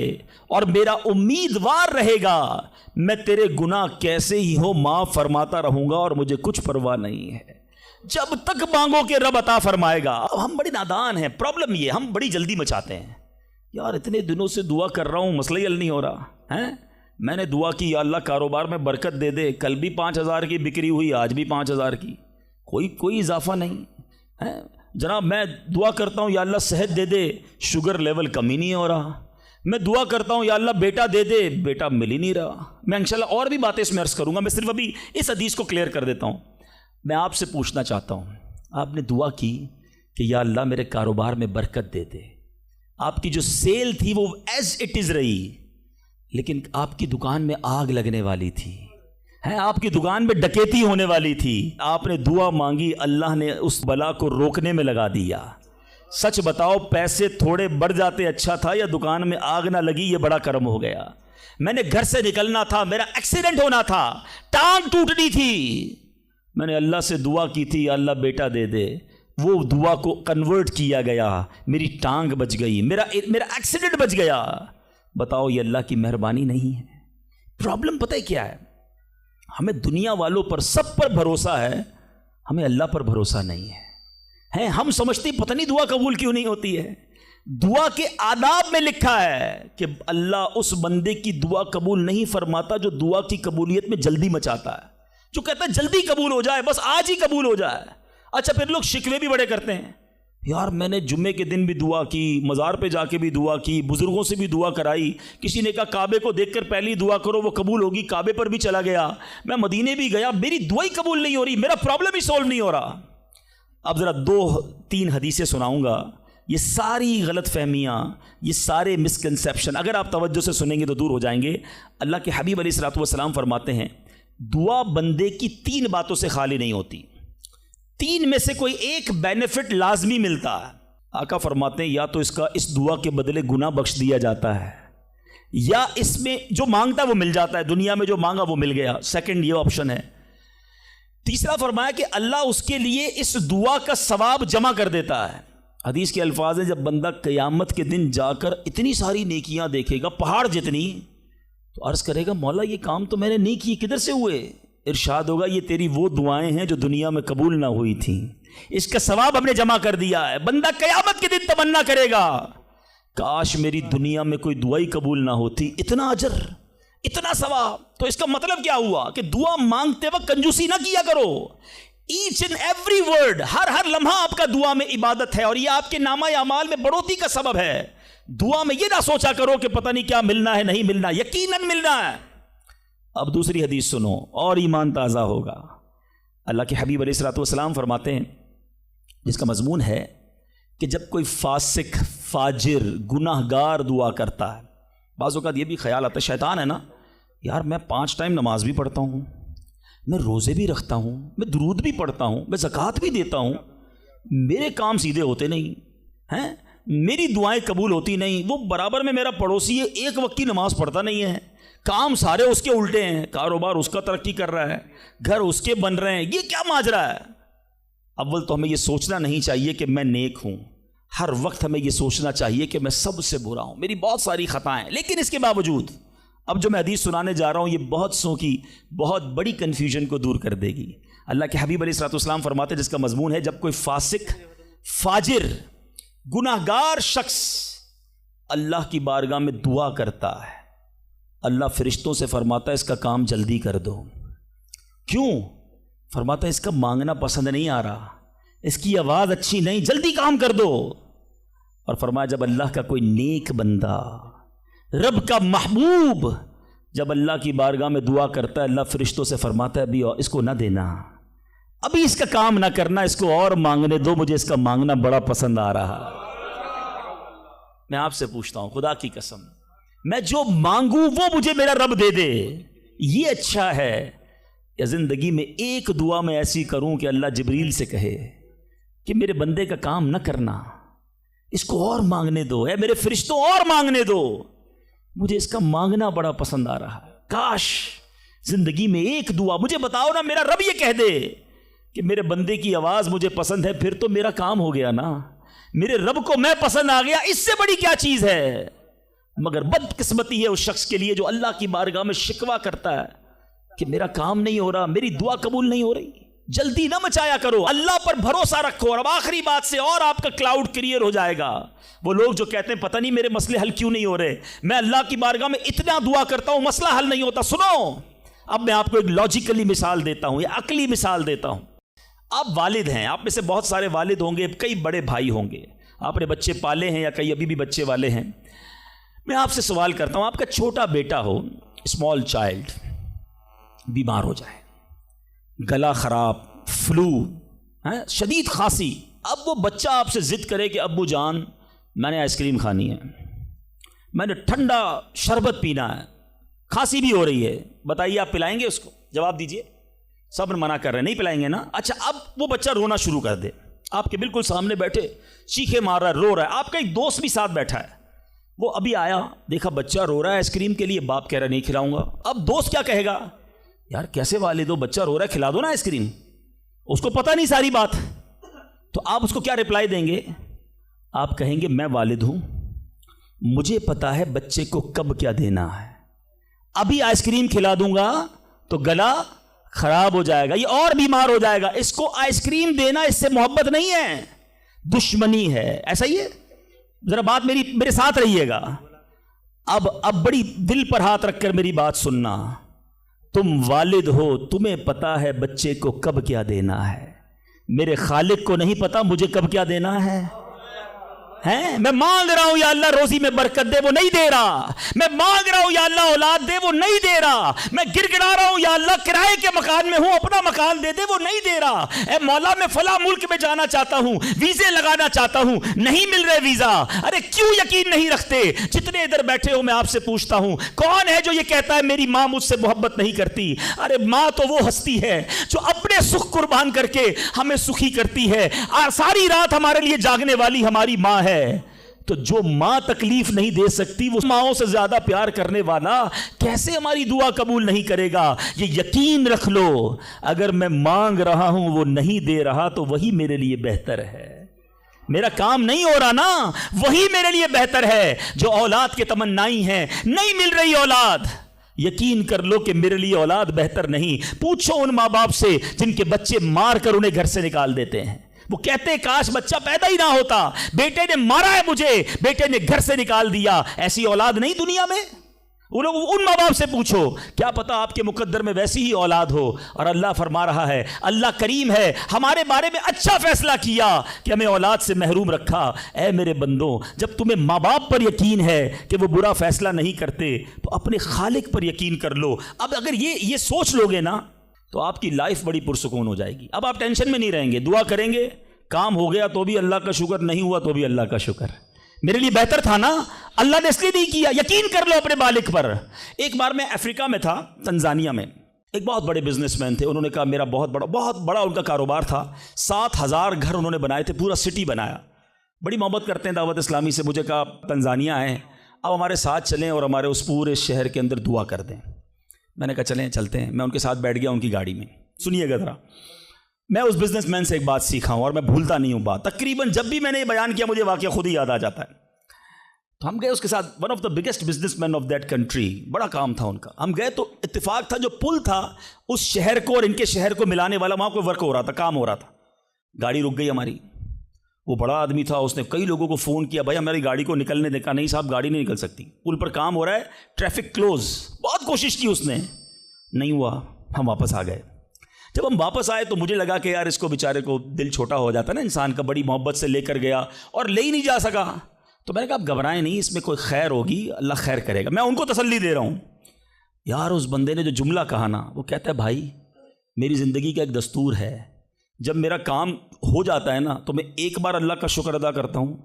اور میرا امیدوار رہے گا, میں تیرے گناہ کیسے ہی ہو معاف فرماتا رہوں گا, اور مجھے کچھ پرواہ نہیں ہے. جب تک مانگو کہ رب عطا فرمائے گا. اب ہم بڑے نادان ہیں, پرابلم یہ, ہم بڑی جلدی مچاتے ہیں. یار اتنے دنوں سے دعا کر رہا ہوں, مسئلہ ہی حل نہیں ہو رہا ہے. میں نے دعا کی, یا اللہ کاروبار میں برکت دے دے, کل بھی 5,000 کی بکری ہوئی, آج بھی 5,000 کی, کوئی اضافہ نہیں ہے. جناب میں دعا کرتا ہوں, یا اللہ صحت دے دے, شوگر لیول کم ہی نہیں ہو رہا. میں دعا کرتا ہوں, یا اللہ بیٹا دے دے, بیٹا مل ہی نہیں رہا. میں انشاءاللہ اور بھی باتیں اس میں عرض کروں گا, میں صرف ابھی اس حدیث کو کلیئر کر دیتا ہوں. میں آپ سے پوچھنا چاہتا ہوں, آپ نے دعا کی کہ یا اللہ میرے کاروبار میں برکت دے دے, آپ کی جو سیل تھی وہ ایز اٹ از رہی, لیکن آپ کی دکان میں آگ لگنے والی تھی, آپ کی دکان میں ڈکیتی ہونے والی تھی. آپ نے دعا مانگی, اللہ نے اس بلا کو روکنے میں لگا دیا. سچ بتاؤ, پیسے تھوڑے بڑھ جاتے اچھا تھا, یا دکان میں آگ نہ لگی یہ بڑا کرم ہو گیا. میں نے گھر سے نکلنا تھا, میرا ایکسیڈنٹ ہونا تھا, ٹانگ ٹوٹنی تھی, میں نے اللہ سے دعا کی تھی, یا اللہ بیٹا دے دے, وہ دعا کو کنورٹ کیا گیا, میری ٹانگ بچ گئی, میرا ایکسیڈنٹ بچ گیا. بتاؤ یہ اللہ کی مہربانی نہیں ہے؟ پرابلم پتہ ہے کیا ہے, ہمیں دنیا والوں پر سب پر بھروسہ ہے, ہمیں اللہ پر بھروسہ نہیں ہے. ہم سمجھتے پتہ نہیں دعا قبول کیوں نہیں ہوتی ہے. دعا کے آداب میں لکھا ہے کہ اللہ اس بندے کی دعا قبول نہیں فرماتا جو دعا کی قبولیت میں جلدی مچاتا ہے, جو کہتا ہے جلدی قبول ہو جائے, بس آج ہی قبول ہو جائے. اچھا پھر لوگ شکوے بھی بڑے کرتے ہیں, یار میں نے جمعے کے دن بھی دعا کی, مزار پہ جا کے بھی دعا کی, بزرگوں سے بھی دعا کرائی, کسی نے کہا کعبے کو دیکھ کر پہلی دعا کرو وہ قبول ہوگی, کعبے پر بھی چلا گیا, میں مدینے بھی گیا, میری دعا ہی قبول نہیں ہو رہی, میرا پرابلم ہی سولو نہیں ہو رہا. اب ذرا 2-3 حدیثیں سناؤں گا. یہ ساری غلط فہمیاں, یہ سارے مسکنسیپشن اگر آپ توجہ سے سنیں گے تو دور ہو جائیں گے. اللہ کے حبیب علیہ الصلوۃ والسلام فرماتے ہیں, دعا بندے کی 3 باتوں سے خالی نہیں ہوتی. 3 میں سے کوئی ایک بینیفٹ لازمی ملتا ہے. آقا فرماتے ہیں یا تو اس دعا کے بدلے گناہ بخش دیا جاتا ہے، یا اس میں جو مانگتا ہے وہ مل جاتا ہے، دنیا میں جو مانگا وہ مل گیا. سیکنڈ یہ آپشن ہے. تیسرا فرمایا کہ اللہ اس کے لیے اس دعا کا ثواب جمع کر دیتا ہے. حدیث کے الفاظ ہیں جب بندہ قیامت کے دن جا کر اتنی ساری نیکیاں دیکھے گا، پہاڑ جتنی، تو عرض کرے گا مولا یہ کام تو میں نے نہیں کیے، کدھر سے ہوئے؟ ارشاد ہوگا یہ تیری وہ دعائیں ہیں جو دنیا میں قبول نہ ہوئی تھیں، اس کا ثواب ہم نے جمع کر دیا ہے. بندہ قیامت کے دن تمنا کرے گا کاش میری دنیا میں کوئی دعائی قبول نہ ہوتی، اتنا اجر، اتنا ثواب. تو اس کا مطلب کیا ہوا کہ دعا مانگتے وقت کنجوسی نہ کیا کرو. ایچ اینڈ ایوری ورڈ، ہر لمحہ آپ کا دعا میں عبادت ہے، اور یہ آپ کے نامہ اعمال میں بڑھوتری کا سبب ہے. دعا میں یہ نہ سوچا کرو کہ پتہ نہیں کیا ملنا ہے، نہیں ملنا، یقیناً ملنا ہے. اب دوسری حدیث سنو اور ایمان تازہ ہوگا. اللہ کے حبیب علیہ الصلوۃ والسلام فرماتے ہیں جس کا مضمون ہے کہ جب کوئی فاسق، فاجر، گناہ گار دعا کرتا ہے، بعض اوقات یہ بھی خیال آتا ہے شیطان ہے نا، یار میں 5 ٹائم نماز بھی پڑھتا ہوں، میں روزے بھی رکھتا ہوں، میں درود بھی پڑھتا ہوں، میں زکوٰۃ بھی دیتا ہوں، میرے کام سیدھے ہوتے نہیں ہیں، میری دعائیں قبول ہوتی نہیں. وہ برابر میں میرا پڑوسی ہے، ایک وقت کی نماز پڑھتا نہیں ہے، کام سارے اس کے الٹے ہیں، کاروبار اس کا ترقی کر رہا ہے، گھر اس کے بن رہے ہیں، یہ کیا ماجرا ہے؟ اول تو ہمیں یہ سوچنا نہیں چاہیے کہ میں نیک ہوں. ہر وقت ہمیں یہ سوچنا چاہیے کہ میں سب سے برا ہوں، میری بہت ساری خطائیں. لیکن اس کے باوجود اب جو میں حدیث سنانے جا رہا ہوں یہ بہت سو کی بہت بڑی کنفیوژن کو دور کر دے گی. اللہ کے حبیب علیہ الصلوۃ والسلام فرماتے ہیں جس کا مضمون ہے جب کوئی فاسق، فاجر، گناہ گار شخص اللہ کی بارگاہ میں دعا کرتا ہے، اللہ فرشتوں سے فرماتا ہے اس کا کام جلدی کر دو. کیوں؟ فرماتا ہے اس کا مانگنا پسند نہیں آ رہا، اس کی آواز اچھی نہیں، جلدی کام کر دو. اور فرمایا جب اللہ کا کوئی نیک بندہ، رب کا محبوب جب اللہ کی بارگاہ میں دعا کرتا ہے، اللہ فرشتوں سے فرماتا ہے ابھی اس کو نہ دینا، ابھی اس کا کام نہ کرنا، اس کو اور مانگنے دو، مجھے اس کا مانگنا بڑا پسند آ رہا. میں آپ سے پوچھتا ہوں خدا کی قسم، میں جو مانگوں وہ مجھے میرا رب دے دے، یہ اچھا ہے یا زندگی میں ایک دعا میں ایسی کروں کہ اللہ جبریل سے کہے کہ میرے بندے کا کام نہ کرنا، اس کو اور مانگنے دو، اے میرے فرشتوں اور مانگنے دو، مجھے اس کا مانگنا بڑا پسند آ رہا ہے. کاش زندگی میں ایک دعا، مجھے بتاؤ نا، میرا رب یہ کہہ دے کہ میرے بندے کی آواز مجھے پسند ہے، پھر تو میرا کام ہو گیا نا، میرے رب کو میں پسند آ گیا، اس سے بڑی کیا چیز ہے. مگر بدقسمتی ہے اس شخص کے لیے جو اللہ کی بارگاہ میں شکوہ کرتا ہے کہ میرا کام نہیں ہو رہا، میری دعا قبول نہیں ہو رہی. جلدی نہ مچایا کرو، اللہ پر بھروسہ رکھو. اور اب آخری بات سے اور آپ کا کلاؤڈ کلیئر ہو جائے گا. وہ لوگ جو کہتے ہیں پتہ نہیں میرے مسئلے حل کیوں نہیں ہو رہے، میں اللہ کی بارگاہ میں اتنا دعا کرتا ہوں مسئلہ حل نہیں ہوتا. سنو، اب میں آپ کو ایک لاجیکلی مثال دیتا ہوں یا عقلی مثال دیتا ہوں. آپ والد ہیں، آپ میں سے بہت سارے والد ہوں گے، کئی بڑے بھائی ہوں گے، آپ نے بچے پالے ہیں یا کئی ابھی بھی بچے والے ہیں. میں آپ سے سوال کرتا ہوں، آپ کا چھوٹا بیٹا ہو، اسمال چائلڈ، بیمار ہو جائے، گلا خراب، فلو، شدید کھانسی، اب وہ بچہ آپ سے ضد کرے کہ ابو جان میں نے آئس کریم کھانی ہے، میں نے ٹھنڈا شربت پینا ہے، کھانسی بھی ہو رہی ہے، بتائیے آپ پلائیں گے اس کو؟ جواب دیجئے. سب منع کر رہے ہیں نہیں پلائیں گے نا. اچھا اب وہ بچہ رونا شروع کر دے، آپ کے بالکل سامنے بیٹھے چیخے مار رہا ہے، رو رہا ہے، آپ کا ایک دوست بھی ساتھ بیٹھا ہے، وہ ابھی آیا، دیکھا بچہ رو رہا ہے آئس کریم کے لیے، باپ کہہ رہا ہے نہیں کھلاؤں گا. اب دوست کیا کہے گا؟ یار کیسے والد ہو، بچہ رو رہا ہے کھلا دو نا آئس کریم. اس کو پتہ نہیں ساری بات. تو آپ اس کو کیا رپلائی دیں گے؟ آپ کہیں گے میں والد ہوں، مجھے پتا ہے بچے کو کب کیا دینا ہے، ابھی آئس کریم کھلا دوں گا تو گلا خراب ہو جائے گا، یہ اور بیمار ہو جائے گا. اس کو آئس کریم دینا اس سے محبت نہیں ہے، دشمنی ہے. ایسا ہی ہے؟ ذرا بات میرے ساتھ رہیے گا. اب بڑی دل پر ہاتھ رکھ کر میری بات سننا. تم والد ہو، تمہیں پتا ہے بچے کو کب کیا دینا ہے، میرے خالق کو نہیں پتا مجھے کب کیا دینا ہے. ہیں؟ میں مانگ رہا ہوں یا اللہ روزی میں برکت دے، وہ نہیں دے رہا۔ میں مانگ رہا ہوں یا اللہ اولاد دے، وہ نہیں دے رہا۔ میں گر گڑا رہا ہوں یا اللہ کرائے کے مکان میں ہوں، اپنا مکان دے دے، وہ نہیں دے رہا۔ اے مولا میں فلاں ملک میں جانا چاہتا ہوں، ویزے لگانا چاہتا ہوں، نہیں مل رہے ویزا۔ ارے کیوں یقین نہیں رکھتے؟ جتنے ادھر بیٹھے ہو میں آپ سے پوچھتا ہوں، کون ہے جو یہ کہتا ہے میری ماں مجھ سے محبت نہیں کرتی؟ ارے ماں تو وہ ہستی ہے جو اپنے سکھ قربان کر کے ہمیں سخی کرتی ہے، ساری رات ہمارے لیے جاگنے والی ہماری ماں ہے۔ تو جو ماں تکلیف نہیں دے سکتی، وہ ماؤں سے زیادہ پیار کرنے والا کیسے ہماری دعا قبول نہیں کرے گا؟ یہ یقین رکھ لو، اگر میں مانگ رہا ہوں وہ نہیں دے رہا تو وہی میرے لیے بہتر ہے۔ میرا کام نہیں ہو رہا نا، وہی میرے لیے بہتر ہے۔ جو اولاد کے تمنائی ہیں، نہیں مل رہی اولاد، یقین کر لو کہ میرے لیے اولاد بہتر نہیں۔ پوچھو ان ماں باپ سے جن کے بچے مار کر انہیں گھر سے نکال دیتے ہیں، وہ کہتے کاش بچہ پیدا ہی نہ ہوتا، بیٹے نے مارا ہے مجھے، بیٹے نے گھر سے نکال دیا۔ ایسی اولاد نہیں دنیا میں؟ ان ماں باپ سے پوچھو، کیا پتا آپ کے مقدر میں ویسی ہی اولاد ہو۔ اور اللہ فرما رہا ہے، اللہ کریم ہے، ہمارے بارے میں اچھا فیصلہ کیا کہ ہمیں اولاد سے محروم رکھا۔ اے میرے بندوں، جب تمہیں ماں باپ پر یقین ہے کہ وہ برا فیصلہ نہیں کرتے تو اپنے خالق پر یقین کر لو۔ اب اگر یہ سوچ لو گے نا تو آپ کی لائف بڑی پرسکون ہو جائے گی۔ اب آپ ٹینشن میں نہیں رہیں گے، دعا کریں گے، کام ہو گیا تو بھی اللہ کا شکر، نہیں ہوا تو بھی اللہ کا شکر، میرے لیے بہتر تھا نا، اللہ نے اس لیے نہیں کیا۔ یقین کر لو اپنے مالک پر۔ ایک بار میں افریقہ میں تھا، تنزانیہ میں، ایک بہت بڑے بزنس مین تھے، انہوں نے کہا میرا بہت بڑا ان کا کاروبار تھا، 7,000 گھر انہوں نے بنائے تھے، پورا سٹی بنایا، بڑی محبت کرتے ہیں دعوت اسلامی سے۔ مجھے کہا تنزانیہ آئے، اب ہمارے ساتھ چلیں اور ہمارے اس پورے شہر کے اندر دعا کر دیں۔ میں نے کہا چلیں چلتے ہیں۔ میں ان کے ساتھ بیٹھ گیا ان کی گاڑی میں۔ سنیے گا ذرا، میں اس بزنس مین سے ایک بات سیکھا ہوں اور میں بھولتا نہیں ہوں بات، تقریباً جب بھی میں نے یہ بیان کیا مجھے واقعہ خود ہی یاد آ جاتا ہے۔ تو ہم گئے اس کے ساتھ، one of the biggest business man of that country, بڑا کام تھا ان کا۔ ہم گئے تو اتفاق تھا جو پل تھا اس شہر کو اور ان کے شہر کو ملانے والا، وہاں کوئی ورک ہو رہا تھا، کام ہو رہا تھا۔ گاڑی رک گئی ہماری، وہ بڑا آدمی تھا، اس نے کئی لوگوں کو فون کیا، بھائی ہماری گاڑی کو نکلنے دے۔ کہا نہیں صاحب گاڑی نہیں نکل سکتی، پل پر کام ہو رہا ہے، ٹریفک کلوز۔ بہت کوشش کی اس نے، نہیں ہوا، ہم واپس آ گئے۔ جب ہم واپس آئے تو مجھے لگا کہ یار اس کو بیچارے کو دل چھوٹا ہو جاتا ہے نا انسان کا، بڑی محبت سے لے کر گیا اور لے ہی نہیں جا سکا۔ تو میں نے کہا آپ گھبرائیں نہیں، اس میں کوئی خیر ہوگی، اللہ خیر کرے گا۔ میں ان کو تسلی دے رہا ہوں۔ یار اس بندے نے جو جملہ کہا نا، وہ کہتا ہے بھائی میری زندگی کا ایک دستور ہے، جب میرا کام ہو جاتا ہے نا تو میں ایک بار اللہ کا شکر ادا کرتا ہوں،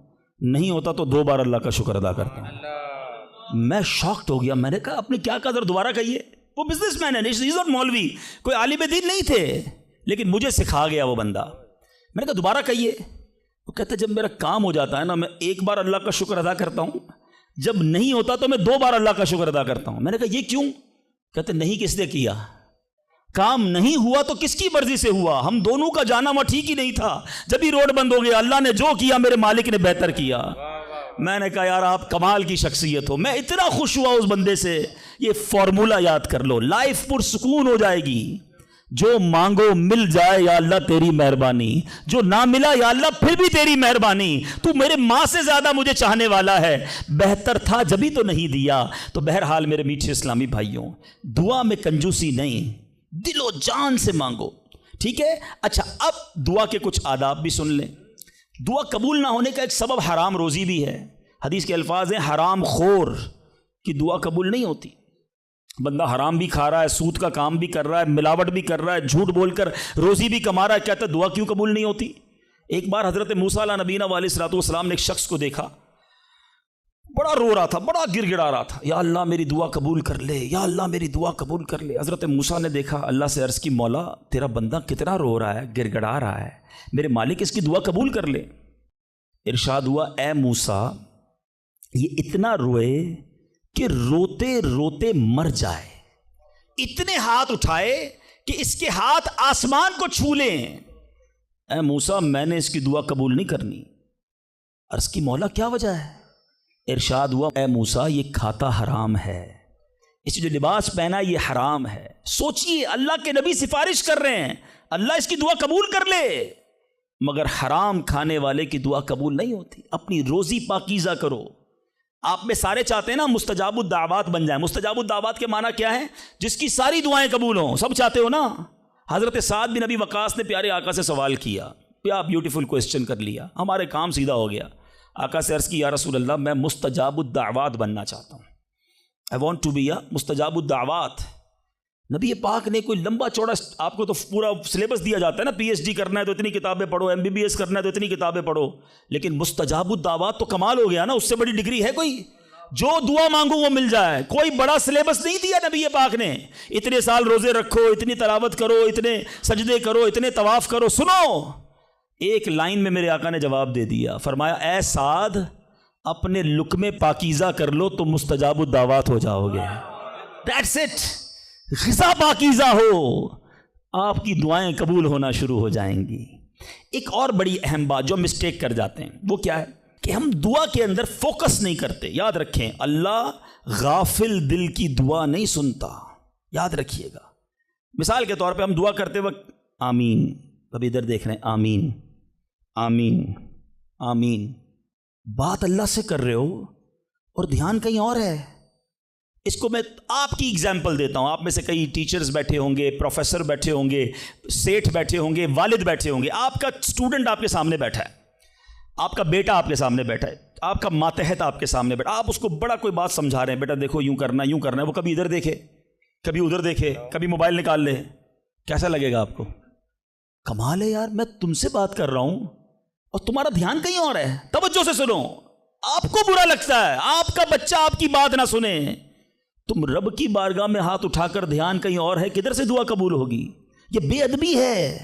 نہیں ہوتا تو 2 بار اللہ کا شکر ادا کرتا ہوں۔ میں شاکڈ ہو گیا، میں نے کہا آپ نے کیا کہا، ذرا دوبارہ کہیے۔ وہ بزنس مین ہے، ناٹ مولوی، کوئی عالم دین نہیں تھے، لیکن مجھے سکھا گیا وہ بندہ۔ میں نے کہا دوبارہ کہیے۔ وہ کہتا ہے جب میرا کام ہو جاتا ہے نا میں ایک بار اللہ کا شکر ادا کرتا ہوں، جب نہیں ہوتا تو میں 2 بار اللہ کا شکر ادا کرتا ہوں۔ میں نے کہا یہ کیوں؟ کہتے نہیں کس نے کیا، کام نہیں ہوا تو کس کی مرضی سے ہوا، ہم دونوں کا جانا وہاں ٹھیک ہی نہیں تھا، جب ہی روڈ بند ہو گیا، اللہ نے جو کیا میرے مالک نے بہتر کیا۔ میں نے کہا یار آپ کمال کی شخصیت ہو، میں اتنا خوش ہوا اس بندے سے۔ یہ فارمولہ یاد کر لو، لائف پرسکون ہو جائے گی۔ جو مانگو مل جائے یا اللہ تیری مہربانی، جو نہ ملا یا اللہ پھر بھی تیری مہربانی، تو میرے ماں سے زیادہ مجھے چاہنے والا ہے، بہتر تھا جبھی تو نہیں دیا۔ تو بہرحال میرے میٹھے اسلامی بھائیوں، دعا میں کنجوسی نہیں، دل و جان سے مانگو، ٹھیک ہے؟ اچھا اب دعا کے کچھ آداب بھی سن لیں۔ دعا قبول نہ ہونے کا ایک سبب حرام روزی بھی ہے۔ حدیث کے الفاظ ہیں حرام خور کی دعا قبول نہیں ہوتی۔ بندہ حرام بھی کھا رہا ہے، سود کا کام بھی کر رہا ہے، ملاوٹ بھی کر رہا ہے، جھوٹ بول کر روزی بھی کما رہا ہے، کہتا ہے دعا کیوں قبول نہیں ہوتی؟ ایک بار حضرت موسیٰ علیہ نبینا علیہ الصلوۃ والسلام نے ایک شخص کو دیکھا، بڑا رو رہا تھا، بڑا گر گڑا رہا تھا، یا اللہ میری دعا قبول کر لے، یا اللہ میری دعا قبول کر لے۔ حضرت موسیٰ نے دیکھا، اللہ سے عرض کی مولا تیرا بندہ کتنا رو رہا ہے، گر گڑا رہا ہے، میرے مالک اس کی دعا قبول کر لے۔ ارشاد ہوا اے موسیٰ یہ اتنا روئے کہ روتے روتے مر جائے، اتنے ہاتھ اٹھائے کہ اس کے ہاتھ آسمان کو چھو لیں۔ اے موسیٰ میں نے اس کی دعا قبول نہیں کرنی۔ عرض کی مولا کیا وجہ ہے؟ ارشاد ہوا اے موسیٰ یہ کھاتا حرام ہے، اس جو لباس پہنا یہ حرام ہے۔ سوچئے اللہ کے نبی سفارش کر رہے ہیں اللہ اس کی دعا قبول کر لے، مگر حرام کھانے والے کی دعا قبول نہیں ہوتی۔ اپنی روزی پاکیزہ کرو۔ آپ میں سارے چاہتے ہیں نا مستجاب الدعوات بن جائیں۔ مستجاب الدعوات کے معنی کیا ہے؟ جس کی ساری دعائیں قبول ہوں، سب چاہتے ہو نا؟ حضرت سعد بن ابی وقاص نے پیارے آقا سے سوال کیا، کیا بیوٹیفل کوسچن کر لیا، ہمارے کام سیدھا ہو گیا۔ آقا سے عرض کی یا رسول اللہ میں مستجاب الدعوات بننا چاہتا ہوں، I want to be a مستجاب الدعوات۔ نبی پاک نے کوئی لمبا چوڑا، آپ کو تو پورا سلیبس دیا جاتا ہے نا، پی ایچ ڈی کرنا ہے تو اتنی کتابیں پڑھو، ایم بی بی ایس کرنا ہے تو اتنی کتابیں پڑھو، لیکن مستجاب الدعوات تو کمال ہو گیا نا، اس سے بڑی ڈگری ہے کوئی؟ جو دعا مانگو وہ مل جائے۔ کوئی بڑا سلیبس نہیں دیا نبی پاک نے، اتنے سال روزے رکھو، اتنی تلاوت کرو، اتنے سجدے کرو، اتنے طواف کرو۔ سنو، ایک لائن میں میرے آقا نے جواب دے دیا، فرمایا اے سعد اپنے لقمے پاکیزہ کر لو تو مستجاب الدعوات ہو جاؤ گے۔ That's it۔ غذا پاکیزہ ہو، آپ کی دعائیں قبول ہونا شروع ہو جائیں گی۔ ایک اور بڑی اہم بات جو مسٹیک کر جاتے ہیں وہ کیا ہے کہ ہم دعا کے اندر فوکس نہیں کرتے۔ یاد رکھیں اللہ غافل دل کی دعا نہیں سنتا، یاد رکھیے گا۔ مثال کے طور پہ ہم دعا کرتے وقت آمین، کبھی ادھر دیکھ رہے ہیں آمین آمین آمین، بات اللہ سے کر رہے ہو اور دھیان کہیں اور ہے۔ اس کو میں آپ کی اگزامپل دیتا ہوں، آپ میں سے کئی ٹیچرز بیٹھے ہوں گے، پروفیسر بیٹھے ہوں گے، سیٹھ بیٹھے ہوں گے، والد بیٹھے ہوں گے، آپ کا اسٹوڈنٹ آپ کے سامنے بیٹھا ہے، آپ کا بیٹا آپ کے سامنے بیٹھا ہے، آپ کا ماتحت آپ کے سامنے بیٹھا، آپ اس کو بڑا کوئی بات سمجھا رہے ہیں، بیٹا دیکھو یوں کرنا یوں کرنا ہے، وہ کبھی ادھر دیکھے کبھی ادھر دیکھے، کبھی موبائل نکال لے، کیسا لگے گا آپ کو؟ کمال ہے یار، میں تم سے بات کر رہا ہوں اور تمہارا دھیان کہیں اور ہے، توجہ سے سنو۔ آپ کو برا لگتا ہے آپ کا بچہ آپ کی بات نہ سنے، تم رب کی بارگاہ میں ہاتھ اٹھا کر دھیان کہیں اور ہے، کدھر سے دعا قبول ہوگی؟ یہ بے ادبی ہے۔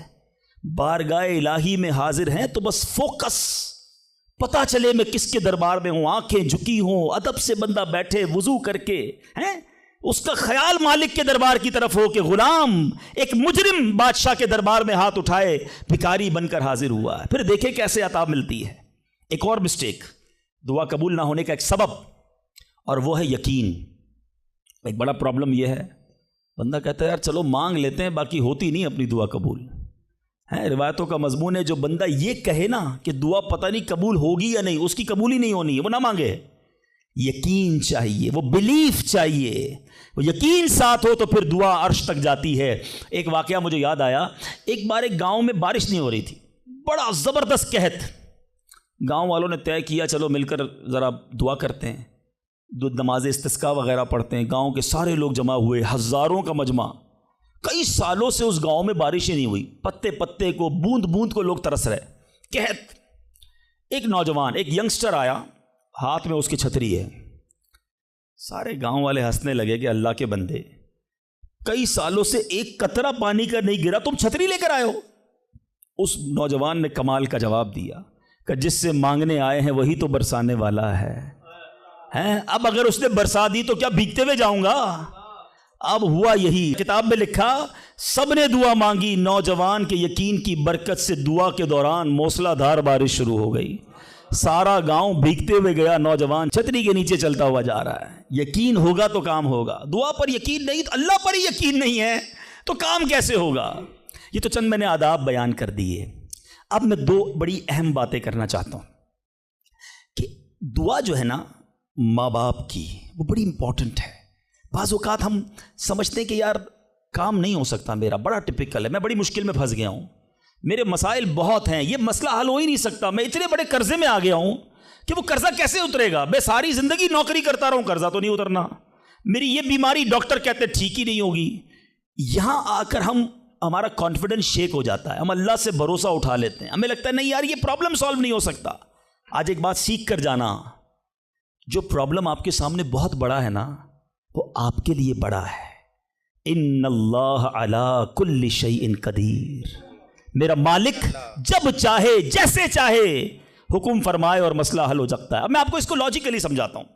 بارگاہ الہی میں حاضر ہیں تو بس فوکس، پتہ چلے میں کس کے دربار میں ہوں، آنکھیں جھکی ہوں، ادب سے بندہ بیٹھے وضو کر کے، ہیں اس کا خیال مالک کے دربار کی طرف ہو کہ غلام ایک مجرم بادشاہ کے دربار میں ہاتھ اٹھائے بھکاری بن کر حاضر ہوا ہے، پھر دیکھیں کیسے عطا ملتی ہے۔ ایک اور مسٹیک دعا قبول نہ ہونے کا ایک سبب، اور وہ ہے یقین۔ ایک بڑا پرابلم یہ ہے، بندہ کہتا ہے یار چلو مانگ لیتے ہیں، باقی ہوتی نہیں اپنی دعا قبول ہے۔ روایتوں کا مضمون ہے جو بندہ یہ کہے نا کہ دعا پتہ نہیں قبول ہوگی یا نہیں، اس کی قبول ہی نہیں ہونی ہے، وہ نہ مانگے۔ یقین چاہیے، وہ بلیف چاہیے، وہ یقین ساتھ ہو تو پھر دعا عرش تک جاتی ہے۔ ایک واقعہ مجھے یاد آیا، ایک بار ایک گاؤں میں بارش نہیں ہو رہی تھی، بڑا زبردست قحط، گاؤں والوں نے طے کیا چلو مل کر ذرا دعا کرتے ہیں، نماز استسقاء وغیرہ پڑھتے ہیں، گاؤں کے سارے لوگ جمع ہوئے، ہزاروں کا مجمع۔ کئی سالوں سے اس گاؤں میں بارش ہی نہیں ہوئی، پتے پتے کو بوند بوند کو لوگ ترس رہے، قحط۔ ایک نوجوان، ایک ینگسٹر آیا، ہاتھ میں اس کی چھتری ہے، سارے گاؤں والے ہنسنے لگے کہ اللہ کے بندے کئی سالوں سے ایک قطرہ پانی کا نہیں گرا، تم چھتری لے کر آئے ہو۔ اس نوجوان نے کمال کا جواب دیا کہ جس سے مانگنے آئے ہیں وہی تو برسانے والا ہے۔ اب اگر اس نے برسا دی تو کیا بھیگتے ہوئے جاؤں گا؟ اب ہوا یہی، کتاب میں لکھا سب نے دعا مانگی، نوجوان کے یقین کی برکت سے دعا کے دوران موسلا دھار بارش شروع ہو گئی، سارا گاؤں بھیگتے ہوئے گیا، نوجوان چھتری کے نیچے چلتا ہوا جا رہا ہے۔ یقین ہوگا تو کام ہوگا، دعا پر یقین نہیں، تو اللہ پر ہی یقین نہیں ہے تو کام کیسے ہوگا؟ یہ تو چند میں نے آداب بیان کر دیے۔ اب میں دو بڑی اہم باتیں کرنا چاہتا ہوں کہ دعا جو ہے نا ماں باپ کی، وہ بڑی امپورٹنٹ ہے۔ بعض اوقات ہم سمجھتے ہیں کہ یار کام نہیں ہو سکتا میرا، بڑا ٹپیکل ہے، میں بڑی مشکل میں پھنس گیا ہوں، میرے مسائل بہت ہیں، یہ مسئلہ حل ہو ہی نہیں سکتا، میں اتنے بڑے قرضے میں آ گیا ہوں کہ وہ قرضہ کیسے اترے گا؟ میں ساری زندگی نوکری کرتا رہا ہوں، قرضہ تو نہیں اترنا، میری یہ بیماری ڈاکٹر کہتے ٹھیک ہی نہیں ہوگی۔ یہاں آ کر ہمارا کانفیڈنس شیک ہو جاتا ہے، ہم اللہ سے بھروسہ اٹھا لیتے ہیں، ہمیں لگتا ہے نہیں یار یہ پرابلم سالو نہیں ہو سکتا۔ آج ایک بات سیکھ کر جانا، جو پرابلم آپ کے سامنے بہت بڑا ہے نا وہ آپ کے لیے بڑا ہے۔ ان اللہ علی کل شیء قدیر، میرا مالک جب چاہے جیسے چاہے حکم فرمائے اور مسئلہ حل ہو سکتا ہے۔ اب میں آپ کو اس کو لاجیکلی سمجھاتا ہوں۔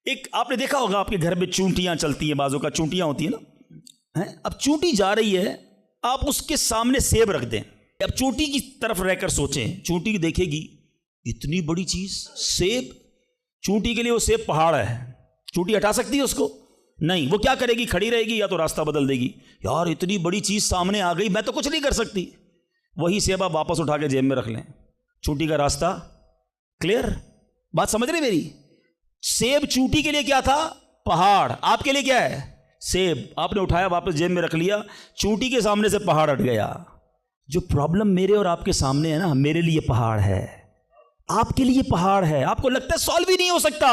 ایک آپ نے دیکھا ہوگا آپ کے گھر میں چونٹیاں چلتی ہیں، بازوں کا چونٹیاں ہوتی ہیں نا، اب چونٹی جا رہی ہے، آپ اس کے سامنے سیب رکھ دیں، اب چونٹی کی طرف رہ کر سوچیں، چونٹی دیکھے گی اتنی بڑی چیز سیب، چونٹی کے لیے وہ سیب پہاڑ ہے، چونٹی ہٹا سکتی ہے اس کو؟ نہیں، وہ کیا کرے گی؟ کھڑی رہے گی یا تو راستہ بدل دے گی، یار اتنی بڑی چیز سامنے آ گئی میں تو کچھ نہیں کر سکتی، وہی سیب آپ واپس اٹھا کے جیب میں رکھ لیں، چونٹی کا راستہ کلیئر۔ بات سمجھ رہے میری؟ سیب چونٹی کے لیے کیا تھا؟ پہاڑ، آپ کے لیے کیا ہے؟ سیب، آپ نے اٹھایا واپس جیب میں رکھ لیا، چونٹی کے سامنے سے پہاڑ ہٹ گیا۔ جو پرابلم میرے اور آپ کے سامنے ہے نا، میرے لیے پہاڑ ہے، آپ کے لیے پہاڑ ہے، آپ کو لگتا ہے سالو ہی نہیں ہو سکتا.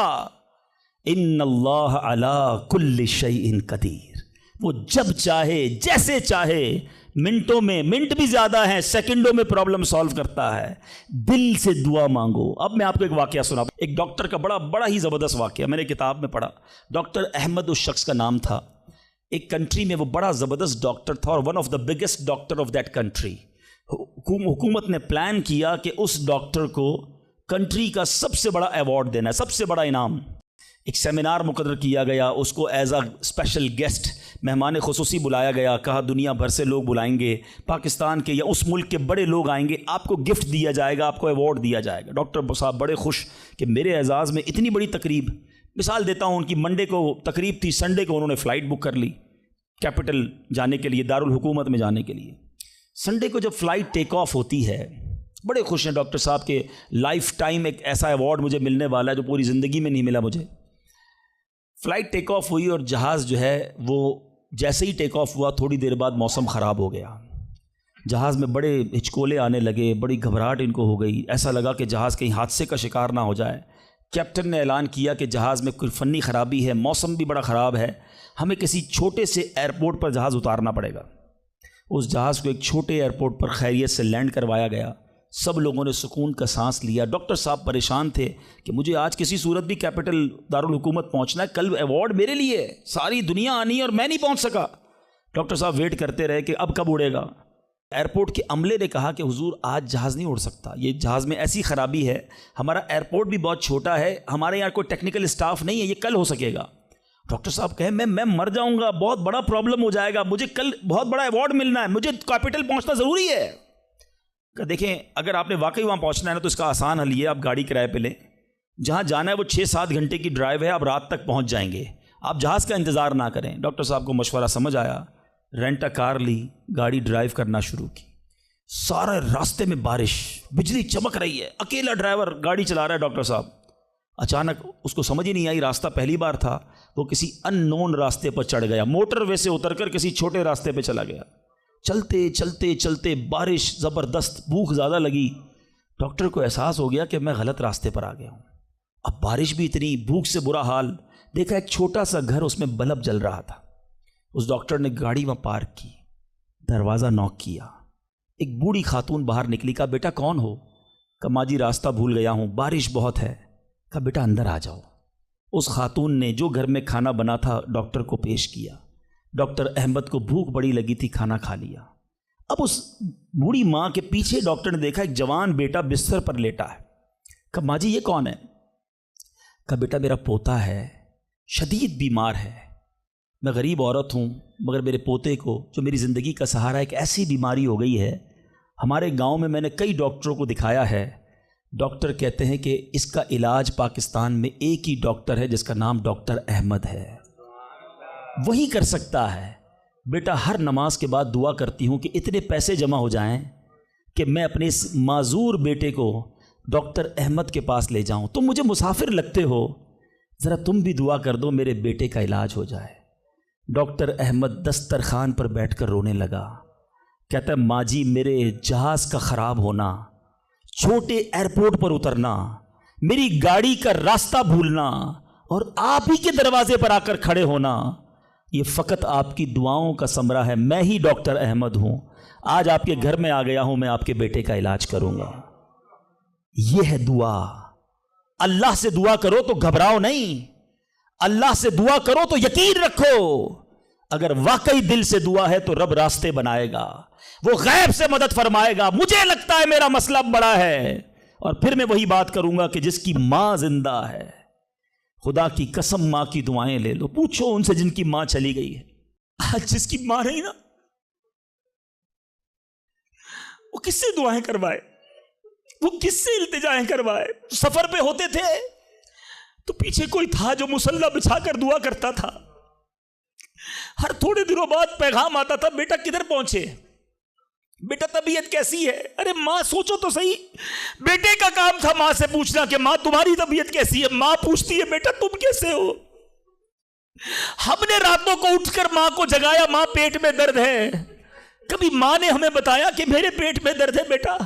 ان اللہ علی کل شیء قدیر، وہ جب چاہے جیسے چاہے، منٹوں میں، منٹ بھی زیادہ ہیں، سیکنڈوں میں پرابلم سالو کرتا ہے. دل سے دعا مانگو. اب میں آپ کو ایک واقعہ سنا، ایک ڈاکٹر کا بڑا ہی زبردست واقعہ میں نے کتاب میں پڑھا. ڈاکٹر احمد اس شخص کا نام تھا. ایک کنٹری میں وہ بڑا زبردست ڈاکٹر تھا اور one of the biggest doctor of that country. حکومت نے پلان کیا کہ اس ڈاکٹر کو کنٹری کا سب سے بڑا ایوارڈ دینا ہے، سب سے بڑا انعام. ایک سیمینار مقرر کیا گیا، اس کو ایز اے اسپیشل گیسٹ مہمان خصوصی بلایا گیا. کہا دنیا بھر سے لوگ بلائیں گے، پاکستان کے یا اس ملک کے بڑے لوگ آئیں گے، آپ کو گفٹ دیا جائے گا، آپ کو ایوارڈ دیا جائے گا. ڈاکٹر صاحب بڑے خوش کہ میرے اعزاز میں اتنی بڑی تقریب. مثال دیتا ہوں، ان کی منڈے کو تقریب تھی، سنڈے کو انہوں نے فلائٹ بک کر لی کیپٹل جانے کے لیے، دارالحکومت میں جانے کے لیے. سنڈے کو جب فلائٹ ٹیک آف ہوتی ہے، بڑے خوش ہیں ڈاکٹر صاحب کے لائف ٹائم ایک ایسا ایوارڈ مجھے ملنے والا ہے جو پوری زندگی میں نہیں ملا مجھے. فلائٹ ٹیک آف ہوئی اور جہاز جو ہے وہ جیسے ہی ٹیک آف ہوا تھوڑی دیر بعد موسم خراب ہو گیا. جہاز میں بڑے ہچکولے آنے لگے، بڑی گھبراہٹ ان کو ہو گئی. ایسا لگا کہ جہاز کہیں حادثے کا شکار نہ ہو جائے. کیپٹن نے اعلان کیا کہ جہاز میں کوئی فنی خرابی ہے، موسم بھی بڑا خراب ہے، ہمیں کسی چھوٹے سے ایئرپورٹ پر جہاز اتارنا پڑے گا. اس جہاز کو ایک چھوٹے ایئرپورٹ پر خیریت سے لینڈ کروایا گیا. سب لوگوں نے سکون کا سانس لیا. ڈاکٹر صاحب پریشان تھے کہ مجھے آج کسی صورت بھی کیپٹل دارالحکومت پہنچنا ہے، کل ایوارڈ میرے لیے ہے، ساری دنیا آنی ہے اور میں نہیں پہنچ سکا. ڈاکٹر صاحب ویٹ کرتے رہے کہ اب کب اڑے گا. ایئرپورٹ کے عملے نے کہا کہ حضور آج جہاز نہیں اڑ سکتا، یہ جہاز میں ایسی خرابی ہے، ہمارا ایئرپورٹ بھی بہت چھوٹا ہے، ہمارے یہاں کوئی ٹیکنیکل اسٹاف نہیں ہے، یہ کل ہو سکے گا. ڈاکٹر صاحب کہے میں مر جاؤں گا، بہت بڑا پرابلم ہو جائے گا، مجھے کل بہت بڑا ایوارڈ ملنا ہے، مجھے کیپٹل پہنچنا ضروری ہے. کہ دیکھیں اگر آپ نے واقعی وہاں پہنچنا ہے نا تو اس کا آسان حل یہ ہے، آپ گاڑی کرائے پہ لیں، جہاں جانا ہے وہ 6-7 گھنٹے کی ڈرائیو ہے، آپ رات تک پہنچ جائیں گے، آپ جہاز کا انتظار نہ کریں. ڈاکٹر صاحب کو مشورہ سمجھ آیا، رینٹ کار لی، گاڑی ڈرائیو کرنا شروع کی. سارے راستے میں بارش، بجلی چمک رہی ہے، اکیلا ڈرائیور گاڑی چلا رہا ہے. ڈاکٹر صاحب اچانک اس کو سمجھ ہی نہیں آئی، راستہ پہلی بار تھا، وہ کسی ان نون راستے پر چڑھ گیا، موٹر وے سے اتر کر کسی چھوٹے راستے پہ چلا گیا. چلتے چلتے چلتے بارش زبردست، بھوک زیادہ لگی. ڈاکٹر کو احساس ہو گیا کہ میں غلط راستے پر آ گیا ہوں. اب بارش بھی اتنی، بھوک سے برا حال. دیکھا ایک چھوٹا سا گھر، اس میں بلب جل رہا تھا. اس ڈاکٹر نے گاڑی وہاں پارک کی، دروازہ نوک کیا. ایک بوڑھی خاتون باہر نکلی. کہا بیٹا کون ہو؟ کہا ماں جی راستہ بھول گیا ہوں، بارش بہت ہے. کہا بیٹا اندر آ جاؤ. اس خاتون نے جو گھر میں کھانا بنا تھا ڈاکٹر کو پیش کیا. ڈاکٹر احمد کو بھوک بڑی لگی تھی، کھانا کھا لیا. اب اس بوڑھی ماں کے پیچھے ڈاکٹر نے دیکھا ایک جوان بیٹا بستر پر لیٹا ہے. کہا ماں جی یہ کون ہے؟ کہا بیٹا میرا پوتا ہے، شدید بیمار ہے، میں غریب عورت ہوں مگر میرے پوتے کو جو میری زندگی کا سہارا، ایک ایسی بیماری ہو گئی ہے، ہمارے گاؤں میں نے کئی ڈاکٹروں کو دکھایا ہے. ڈاکٹر کہتے ہیں کہ اس کا علاج پاکستان میں ایک ہی ڈاکٹر ہے جس کا نام ڈاکٹر احمد ہے، وہی کر سکتا ہے. بیٹا ہر نماز کے بعد دعا کرتی ہوں کہ اتنے پیسے جمع ہو جائیں کہ میں اپنے اس معذور بیٹے کو ڈاکٹر احمد کے پاس لے جاؤں. تم مجھے مسافر لگتے ہو، ذرا تم بھی دعا کر دو میرے بیٹے کا علاج ہو جائے. ڈاکٹر احمد دسترخوان پر بیٹھ کر رونے لگا. کہتا ہے ماں جی میرے جہاز کا خراب ہونا، چھوٹے ایئرپورٹ پر اترنا، میری گاڑی کا راستہ بھولنا اور آپ ہی کے دروازے پر آ کر کھڑے ہونا، یہ فقط آپ کی دعاؤں کا ثمرہ ہے. میں ہی ڈاکٹر احمد ہوں، آج آپ کے گھر میں آ گیا ہوں، میں آپ کے بیٹے کا علاج کروں گا. یہ ہے دعا. اللہ سے دعا کرو تو گھبراؤ نہیں، اللہ سے دعا کرو تو یقین رکھو، اگر واقعی دل سے دعا ہے تو رب راستے بنائے گا، وہ غیب سے مدد فرمائے گا. مجھے لگتا ہے میرا مسئلہ بڑا ہے، اور پھر میں وہی بات کروں گا کہ جس کی ماں زندہ ہے، خدا کی قسم ماں کی دعائیں لے لو، پوچھو ان سے جن کی ماں چلی گئی ہے. آج جس کی ماں نہیں نا، وہ کس سے دعائیں کروائے، وہ کس سے التجائیں کروائے. سفر پہ ہوتے تھے تو پیچھے کوئی تھا جو مصلی بچھا کر دعا کرتا تھا. ہر تھوڑے دنوں بعد پیغام آتا تھا بیٹا کدھر پہنچے، بیٹا طبیعت کیسی ہے. ارے ماں سوچو تو صحیح، بیٹے کا کام تھا ماں سے پوچھنا کہ ماں تمہاری طبیعت کیسی ہے. ماں پوچھتی ہے بیٹا تم کیسے ہو. ہم نے راتوں کو اٹھ کر ماں کو جگایا، ماں پیٹ میں درد ہے. کبھی ماں نے ہمیں بتایا کہ میرے پیٹ میں درد ہے بیٹا.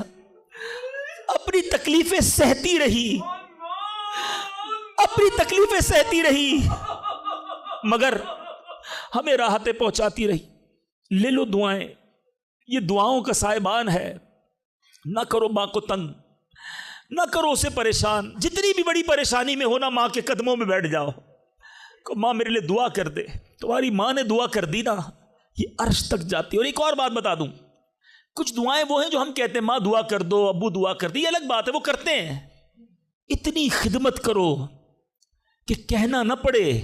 اب اپنی تکلیفیں سہتی رہی، اپنی تکلیفیں سہتی رہی، مگر ہمیں راحتیں پہنچاتی رہی۔ لے لو دعائیں، یہ دعاؤں کا سائبان ہے۔ نہ کرو ماں کو تنگ، نہ کرو اسے پریشان، جتنی بھی بڑی پریشانی میں ہونا ماں کے قدموں میں بیٹھ جاؤ کہ ماں میرے لیے دعا کر دے۔ تمہاری ماں نے دعا کر دی نا، یہ عرش تک جاتی ہے۔ اور ایک اور بات بتا دوں، کچھ دعائیں وہ ہیں جو ہم کہتے ہیں ماں دعا کر دو، ابو دعا کر دی، یہ الگ بات ہے، وہ کرتے ہیں۔ اتنی خدمت کرو کہ کہنا نہ پڑے،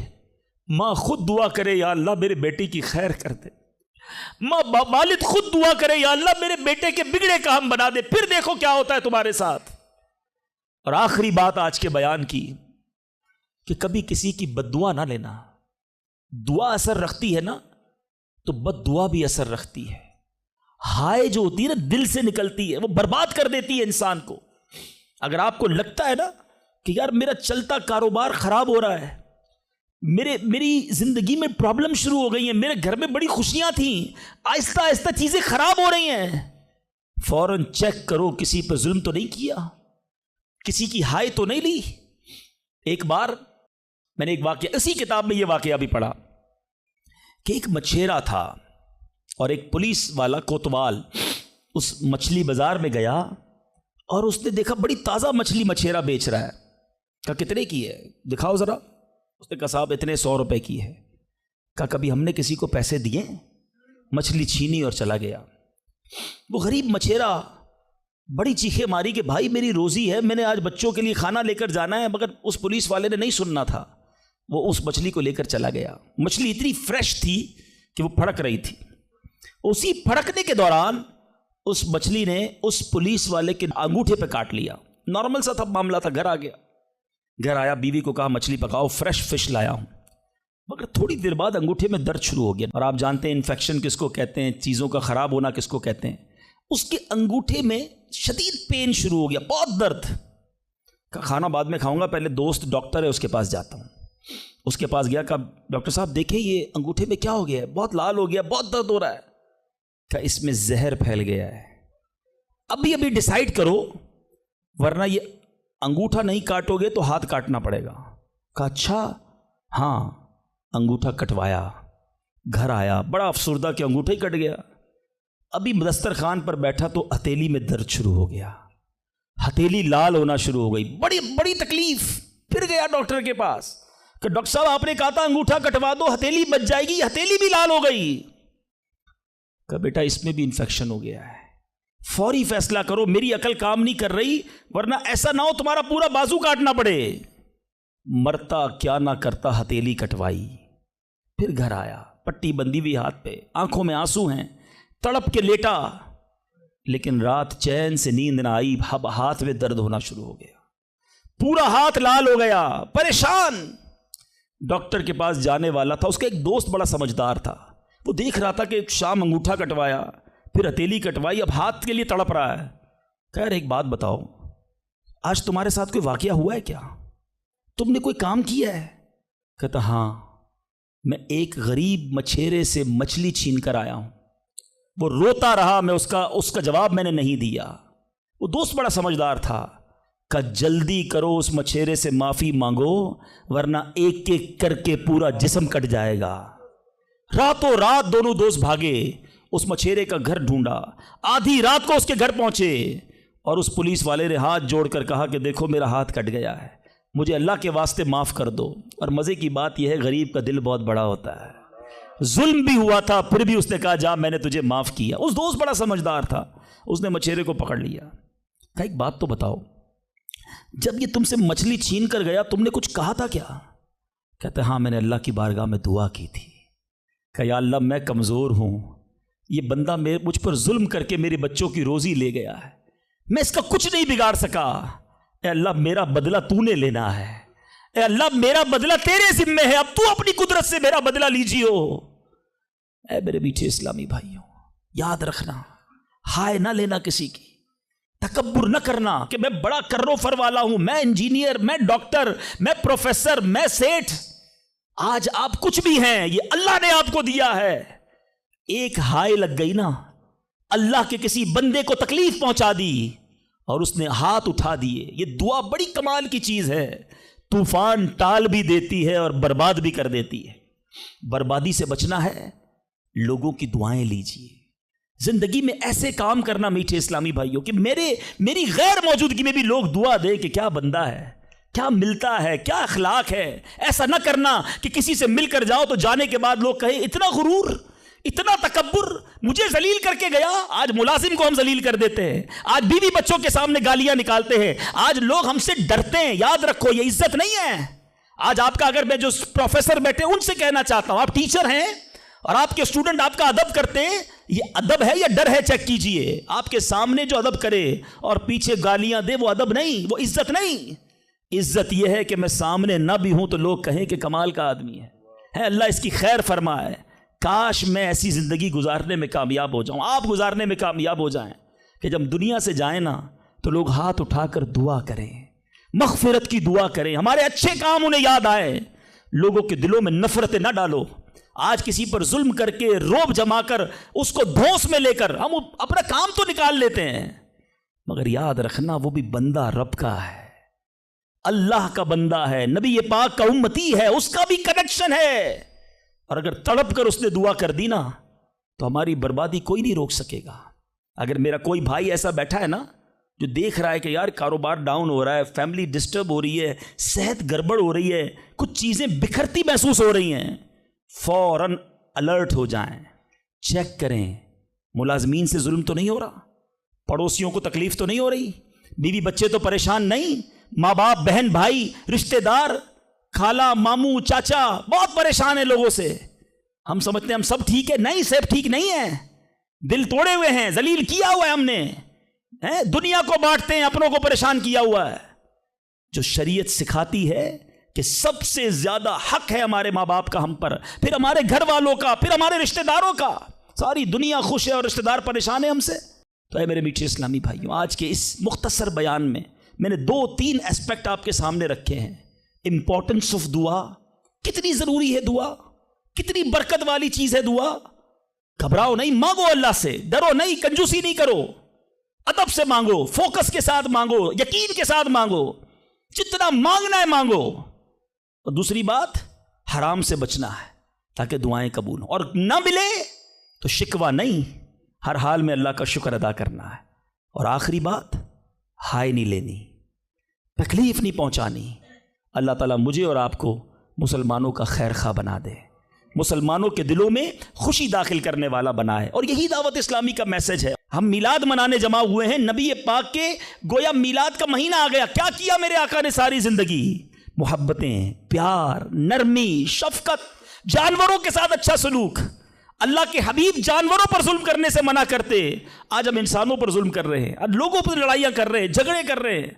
ماں خود دعا کرے یا اللہ میرے بیٹی کی خیر کر دے، ماں والد خود دعا کرے یا اللہ میرے بیٹے کے بگڑے کام بنا دے، پھر دیکھو کیا ہوتا ہے تمہارے ساتھ۔ اور آخری بات آج کے بیان کی کہ کبھی کسی کی بد دعا نہ لینا۔ دعا اثر رکھتی ہے نا تو بد دعا بھی اثر رکھتی ہے۔ ہائے جو ہوتی ہے نا دل سے نکلتی ہے، وہ برباد کر دیتی ہے انسان کو۔ اگر آپ کو لگتا ہے نا کہ یار میرا چلتا کاروبار خراب ہو رہا ہے، میری زندگی میں پرابلم شروع ہو گئی ہیں، میرے گھر میں بڑی خوشیاں تھیں، آہستہ آہستہ چیزیں خراب ہو رہی ہیں، فوراً چیک کرو کسی پہ ظلم تو نہیں کیا، کسی کی ہائے تو نہیں لی۔ ایک بار میں نے ایک واقعہ، اسی کتاب میں یہ واقعہ بھی پڑھا کہ ایک مچھیرا تھا اور ایک پولیس والا کوتوال اس مچھلی بازار میں گیا اور اس نے دیکھا بڑی تازہ مچھلی مچھیرا بیچ رہا ہے۔ کہا کتنے کی ہے دکھاؤ ذرا۔ اس نے کہا صاحب اتنے 100 روپے کی ہے۔ کہا کبھی ہم نے کسی کو پیسے دیے؟ مچھلی چھینی اور چلا گیا۔ وہ غریب مچھیرا بڑی چیخیں ماری کہ بھائی میری روزی ہے، میں نے آج بچوں کے لیے کھانا لے کر جانا ہے، مگر اس پولیس والے نے نہیں سننا تھا، وہ اس مچھلی کو لے کر چلا گیا۔ مچھلی اتنی فریش تھی کہ وہ پھڑک رہی تھی۔ اسی پھڑکنے کے دوران اس مچھلی نے اس پولیس والے کے انگوٹھے پہ کاٹ لیا۔ نارمل سا تھا معاملہ تھا۔ گھر آ گیا، گھر آیا، بیوی کو کہا مچھلی پکاؤ، فریش فش لایا ہوں، مگر تھوڑی دیر بعد انگوٹھے میں درد شروع ہو گیا۔ اور آپ جانتے ہیں انفیکشن کس کو کہتے ہیں، چیزوں کا خراب ہونا کس کو کہتے ہیں۔ اس کے انگوٹھے میں شدید پین شروع ہو گیا، بہت درد۔ کھانا بعد میں کھاؤں گا، پہلے دوست ڈاکٹر ہے اس کے پاس جاتا ہوں۔ اس کے پاس گیا، کہا ڈاکٹر صاحب دیکھیں یہ انگوٹھے میں کیا ہو گیا ہے، بہت لال ہو گیا، بہت درد ہو رہا ہے۔ کہا اس میں زہر پھیل گیا ہے، ابھی ڈیسائیڈ کرو ورنہ یہ انگوٹھا نہیں کاٹو گے تو ہاتھ کاٹنا پڑے گا۔ کہا اچھا، ہاں۔ انگوٹھا کٹوایا، گھر آیا، بڑا افسردہ کہ انگوٹھا ہی کٹ گیا۔ ابھی دسترخوان پر بیٹھا تو ہتھیلی میں درد شروع ہو گیا، ہتھیلی لال ہونا شروع ہو گئی، بڑی تکلیف۔ پھر گیا ڈاکٹر کے پاس کہ ڈاکٹر صاحب آپ نے کہا تھا انگوٹھا کٹوا دو ہتھیلی بچ جائے گی، ہتھیلی بھی لال ہو گئی۔ کہ بیٹا اس میں بھی انفیکشن ہو گیا ہے، فوری فیصلہ کرو، میری عقل کام نہیں کر رہی ورنہ ایسا نہ ہو تمہارا پورا بازو کاٹنا پڑے۔ مرتا کیا نہ کرتا، ہتھیلی کٹوائی، پھر گھر آیا، پٹی بندی ہوئی ہاتھ پہ، آنکھوں میں آنسو ہیں، تڑپ کے لیٹا، لیکن رات چین سے نیند نہ آئی، ہاتھ میں درد ہونا شروع ہو گیا، پورا ہاتھ لال ہو گیا، پریشان۔ ڈاکٹر کے پاس جانے والا تھا، اس کا ایک دوست بڑا سمجھدار تھا، وہ دیکھ رہا تھا کہ شام انگوٹھا کٹوایا، پھر ہتھیلی کٹوائی، اب ہاتھ کے لیے تڑپ رہا ہے۔ کہہ رہے ایک بات بتاؤ، آج تمہارے ساتھ کوئی واقعہ ہوا ہے کیا؟ تم نے کوئی کام کیا ہے؟ کہتا ہاں، میں ایک غریب مچھیرے سے مچھلی چھین کر آیا ہوں، وہ روتا رہا، میں اس کا جواب میں نے نہیں دیا۔ وہ دوست بڑا سمجھدار تھا، کہ جلدی کرو اس مچھیرے سے معافی مانگو ورنہ ایک ایک کر کے پورا جسم کٹ جائے گا۔ راتوں رات دونوں دوست بھاگے، اس مچھیرے کا گھر ڈھونڈا، آدھی رات کو اس کے گھر پہنچے اور اس پولیس والے نے ہاتھ جوڑ کر کہا کہ دیکھو میرا ہاتھ کٹ گیا ہے، مجھے اللہ کے واسطے معاف کر دو۔ اور مزے کی بات یہ ہے غریب کا دل بہت بڑا ہوتا ہے، ظلم بھی ہوا تھا پھر بھی اس نے کہا جا میں نے تجھے معاف کیا۔ اس دوست بڑا سمجھدار تھا، اس نے مچھیرے کو پکڑ لیا، کہا ایک بات تو بتاؤ، جب یہ تم سے مچھلی چھین کر گیا تم نے کچھ کہا تھا کیا؟ کہتے ہاں میں نے اللہ کی بارگاہ میں دعا کی تھی کہ یا اللہ میں کمزور ہوں، یہ بندہ مجھ پر ظلم کر کے میرے بچوں کی روزی لے گیا ہے، میں اس کا کچھ نہیں بگاڑ سکا، اے اللہ میرا بدلہ تو نے لینا ہے، اے اللہ میرا بدلہ تیرے ذمہ ہے، اب تو اپنی قدرت سے میرا بدلہ لیجیو۔ اے میرے میٹھے اسلامی بھائیوں، یاد رکھنا، ہائے نہ لینا کسی کی، تکبر نہ کرنا کہ میں بڑا کر و فر والا ہوں، میں انجینئر، میں ڈاکٹر، میں پروفیسر، میں سیٹھ۔ آج آپ کچھ بھی ہیں، یہ اللہ نے آپ کو دیا ہے۔ ایک ہائے لگ گئی نا، اللہ کے کسی بندے کو تکلیف پہنچا دی، اور اس نے ہاتھ اٹھا دیے. یہ دعا بڑی کمال کی چیز ہے. طوفان ٹال بھی دیتی ہے اور برباد بھی کر دیتی ہے. بربادی سے بچنا ہے، لوگوں کی دعائیں لیجیے. زندگی میں ایسے کام کرنا میٹھے اسلامی بھائیوں کہ میری غیر موجودگی میں بھی لوگ دعا دیں کہ کیا بندہ ہے، کیا ملتا ہے، کیا اخلاق ہے. ایسا نہ کرنا کہ کسی سے مل کر جاؤ تو جانے کے بعد لوگ کہیں اتنا غرور، اتنا تکبر، مجھے ذلیل کر کے گیا. آج ملازم کو ہم ذلیل کر دیتے ہیں، آج بیوی بچوں کے سامنے گالیاں نکالتے ہیں، آج لوگ ہم سے ڈرتے ہیں. یاد رکھو یہ عزت نہیں ہے. آج آپ کا، اگر میں جو پروفیسر بیٹھے ان سے کہنا چاہتا ہوں، آپ ٹیچر ہیں اور آپ کے اسٹوڈنٹ آپ کا ادب کرتے ہیں، یہ ادب ہے یا ڈر ہے؟ چیک کیجئے. آپ کے سامنے جو ادب کرے اور پیچھے گالیاں دے، وہ ادب نہیں، وہ عزت نہیں. عزت یہ ہے کہ میں سامنے نہ بھی ہوں تو لوگ کہیں کہ کمال کا آدمی ہے. اللہ اس کی خیر فرمائے. کاش میں ایسی زندگی گزارنے میں کامیاب ہو جاؤں، آپ گزارنے میں کامیاب ہو جائیں کہ جب دنیا سے جائیں نا تو لوگ ہاتھ اٹھا کر دعا کریں، مغفرت کی دعا کریں، ہمارے اچھے کام انہیں یاد آئے. لوگوں کے دلوں میں نفرتیں نہ ڈالو. آج کسی پر ظلم کر کے، روب جما کر، اس کو دھوس میں لے کر ہم اپنا کام تو نکال لیتے ہیں، مگر یاد رکھنا وہ بھی بندہ رب کا ہے، اللہ کا بندہ ہے، نبی پاک کا امتی ہے، اس کا بھی کنیکشن ہے. اور اگر تڑپ کر اس نے دعا کر دی نا تو ہماری بربادی کوئی نہیں روک سکے گا. اگر میرا کوئی بھائی ایسا بیٹھا ہے نا جو دیکھ رہا ہے کہ یار کاروبار ڈاؤن ہو رہا ہے، فیملی ڈسٹرب ہو رہی ہے، صحت گڑبڑ ہو رہی ہے، کچھ چیزیں بکھرتی محسوس ہو رہی ہیں، فوراً الرٹ ہو جائیں. چیک کریں ملازمین سے ظلم تو نہیں ہو رہا، پڑوسیوں کو تکلیف تو نہیں ہو رہی، بیوی بچے تو پریشان نہیں، ماں باپ بہن بھائی رشتہ دار خالہ ماموں چاچا بہت پریشان ہیں لوگوں سے. ہم سمجھتے ہیں ہم سب ٹھیک ہے، نہیں سب ٹھیک نہیں ہے، دل توڑے ہوئے ہیں، ذلیل کیا ہوا ہے ہم نے، دنیا کو بانٹتے ہیں، اپنوں کو پریشان کیا ہوا ہے. جو شریعت سکھاتی ہے کہ سب سے زیادہ حق ہے ہمارے ماں باپ کا ہم پر، پھر ہمارے گھر والوں کا، پھر ہمارے رشتہ داروں کا. ساری دنیا خوش ہے اور رشتہ دار پریشان ہے ہم سے. تو اے میرے میٹھے اسلامی بھائیوں، آج کے اس مختصر بیان میں نے 2-3 ایسپیکٹ آپ کے سامنے رکھے ہیں. امپورٹنس آف دعا، کتنی ضروری ہے دعا، کتنی برکت والی چیز ہے دعا. گھبراؤ نہیں، مانگو اللہ سے، ڈرو نہیں، کنجوسی نہیں کرو، ادب سے مانگو، فوکس کے ساتھ مانگو، یقین کے ساتھ مانگو، جتنا مانگنا ہے مانگو. اور دوسری بات، حرام سے بچنا ہے تاکہ دعائیں قبول ہوں. اور نہ ملے تو شکوہ نہیں، ہر حال میں اللہ کا شکر ادا کرنا ہے. اور آخری بات، ہائے نہیں لینی، تکلیف نہیں پہنچانی. اللہ تعالیٰ مجھے اور آپ کو مسلمانوں کا خیر خواہ بنا دے، مسلمانوں کے دلوں میں خوشی داخل کرنے والا بنائے. اور یہی دعوت اسلامی کا میسج ہے. ہم میلاد منانے جمع ہوئے ہیں، نبی پاک کے گویا میلاد کا مہینہ آ گیا. کیا کیا میرے آقا نے ساری زندگی؟ محبتیں، پیار، نرمی، شفقت، جانوروں کے ساتھ اچھا سلوک. اللہ کے حبیب جانوروں پر ظلم کرنے سے منع کرتے، آج ہم انسانوں پر ظلم کر رہے ہیں، آج لوگوں پر لڑائیاں کر رہے ہیں، جھگڑے کر رہے ہیں.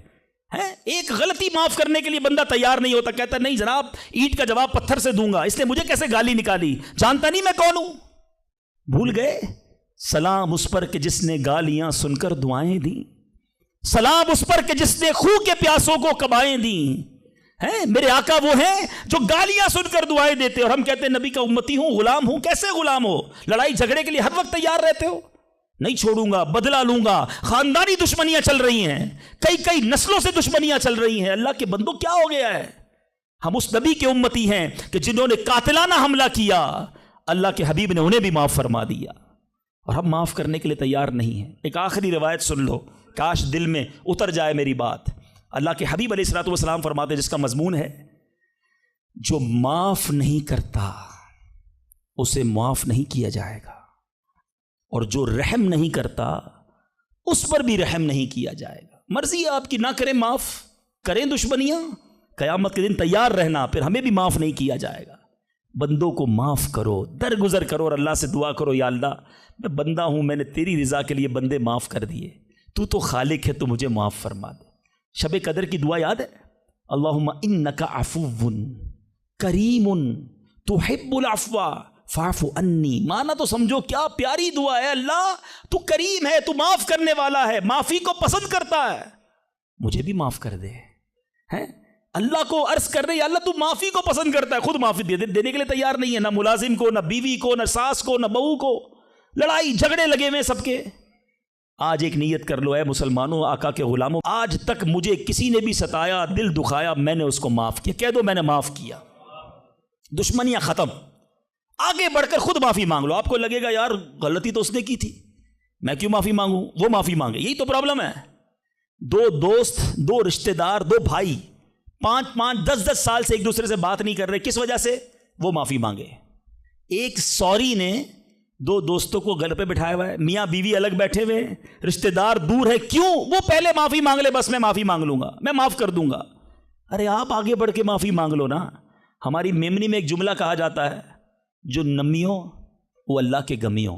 ایک غلطی معاف کرنے کے لیے بندہ تیار نہیں ہوتا، کہتا نہیں جناب اینٹ کا جواب پتھر سے دوں گا، اس نے مجھے کیسے گالی نکالی، جانتا نہیں میں کون ہوں. بھول گئے؟ سلام اس پر کہ جس نے گالیاں سن کر دعائیں دیں، سلام اس پر کہ جس نے خون کے پیاسوں کو کبائیں دیں. میرے آقا وہ ہیں جو گالیاں سن کر دعائیں دیتے، اور ہم کہتے ہیں نبی کا امتی ہوں، غلام ہوں. کیسے غلام ہو؟ لڑائی جھگڑے کے لیے ہر وقت تیار رہتے ہو. نہیں چھوڑوں گا، بدلہ لوں گا. خاندانی دشمنیاں چل رہی ہیں، کئی نسلوں سے دشمنیاں چل رہی ہیں. اللہ کے بندوں کیا ہو گیا ہے؟ ہم اس نبی کے امتی ہیں کہ جنہوں نے قاتلانہ حملہ کیا، اللہ کے حبیب نے انہیں بھی معاف فرما دیا، اور ہم معاف کرنے کے لیے تیار نہیں ہیں. ایک آخری روایت سن لو، کاش دل میں اتر جائے میری بات. اللہ کے حبیب علیہ الصلوۃ والسلام فرماتے ہیں، جس کا مضمون ہے جو معاف نہیں کرتا اسے معاف نہیں کیا جائے گا، اور جو رحم نہیں کرتا اس پر بھی رحم نہیں کیا جائے گا. مرضی ہے آپ کی، نہ کریں معاف، کریں دشمنیاں، قیامت کے دن تیار رہنا، پھر ہمیں بھی معاف نہیں کیا جائے گا. بندوں کو معاف کرو، درگزر کرو، اور اللہ سے دعا کرو، یا اللہ میں بندہ ہوں، میں نے تیری رضا کے لیے بندے معاف کر دیے، تو خالق ہے، تو مجھے معاف فرما دے. شب قدر کی دعا یاد ہے؟ اللہم انک عفو کریم تحب العفو فاعف عنی. مانا تو سمجھو کیا پیاری دعا ہے، اللہ تو کریم ہے، تو معاف کرنے والا ہے، معافی کو پسند کرتا ہے، مجھے بھی معاف کر دے. اللہ کو عرض کر رہے، اللہ تو معافی کو پسند کرتا ہے، خود معافی دینے کے لیے تیار نہیں ہے، نہ ملازم کو، نہ بیوی کو، نہ ساس کو، نہ بہو کو. لڑائی جھگڑے لگے ہوئے سب کے. آج ایک نیت کر لو، اے مسلمانوں، آقا کے غلاموں، آج تک مجھے کسی نے بھی ستایا، دل دکھایا، میں نے اس کو معاف کیا، کہہ دو میں نے معاف کیا، دشمنیاں ختم۔ آگے بڑھ کر خود معافی مانگ لو۔ آپ کو لگے گا یار غلطی تو اس نے کی تھی، میں کیوں معافی مانگوں، وہ معافی مانگے، یہی تو پرابلم ہے۔ دو دوست، دو رشتہ دار، دو بھائی 5-5 10-10 سال سے ایک دوسرے سے بات نہیں کر رہے، کس وجہ سے؟ وہ معافی مانگے۔ ایک سوری نے دو دوستوں کو گھر پہ بٹھایا ہوا ہے، میاں بیوی الگ بیٹھے ہوئے ہیں، رشتہ دار دور ہے، کیوں؟ وہ پہلے معافی مانگ لے، بس میں معافی مانگ لوں گا، میں معاف کر دوں گا۔ ارے آپ آگے بڑھ کے معافی مانگ لو نا۔ ہماری میمنی میں ایک جملہ کہا جاتا ہے، جو نمیوں وہ اللہ کے گمیوں،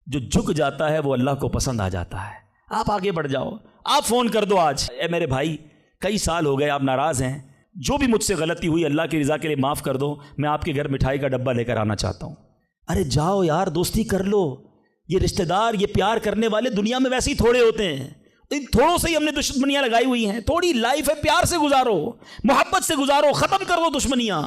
جو جھک جاتا ہے وہ اللہ کو پسند آ جاتا ہے۔ آپ آگے بڑھ جاؤ، آپ فون کر دو آج، اے میرے بھائی کئی سال ہو گئے آپ ناراض ہیں، جو بھی مجھ سے غلطی ہوئی اللہ کی رضا کے لیے معاف کر دو، میں آپ کے گھر مٹھائی کا ڈبہ لے کر آنا چاہتا ہوں۔ ارے جاؤ یار، دوستی کر لو۔ یہ رشتہ دار، یہ پیار کرنے والے دنیا میں ویسے ہی تھوڑے ہوتے ہیں، ان تھوڑوں سے ہی ہم نے دشمنیاں لگائی ہوئی ہیں۔ تھوڑی لائف ہے، پیار سے گزارو، محبت سے گزارو، ختم کر دو دشمنیاں،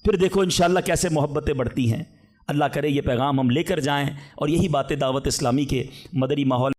پھر دیکھو انشاءاللہ کیسے محبتیں بڑھتی ہیں۔ اللہ کرے یہ پیغام ہم لے کر جائیں، اور یہی باتیں دعوت اسلامی کے مدنی ماحول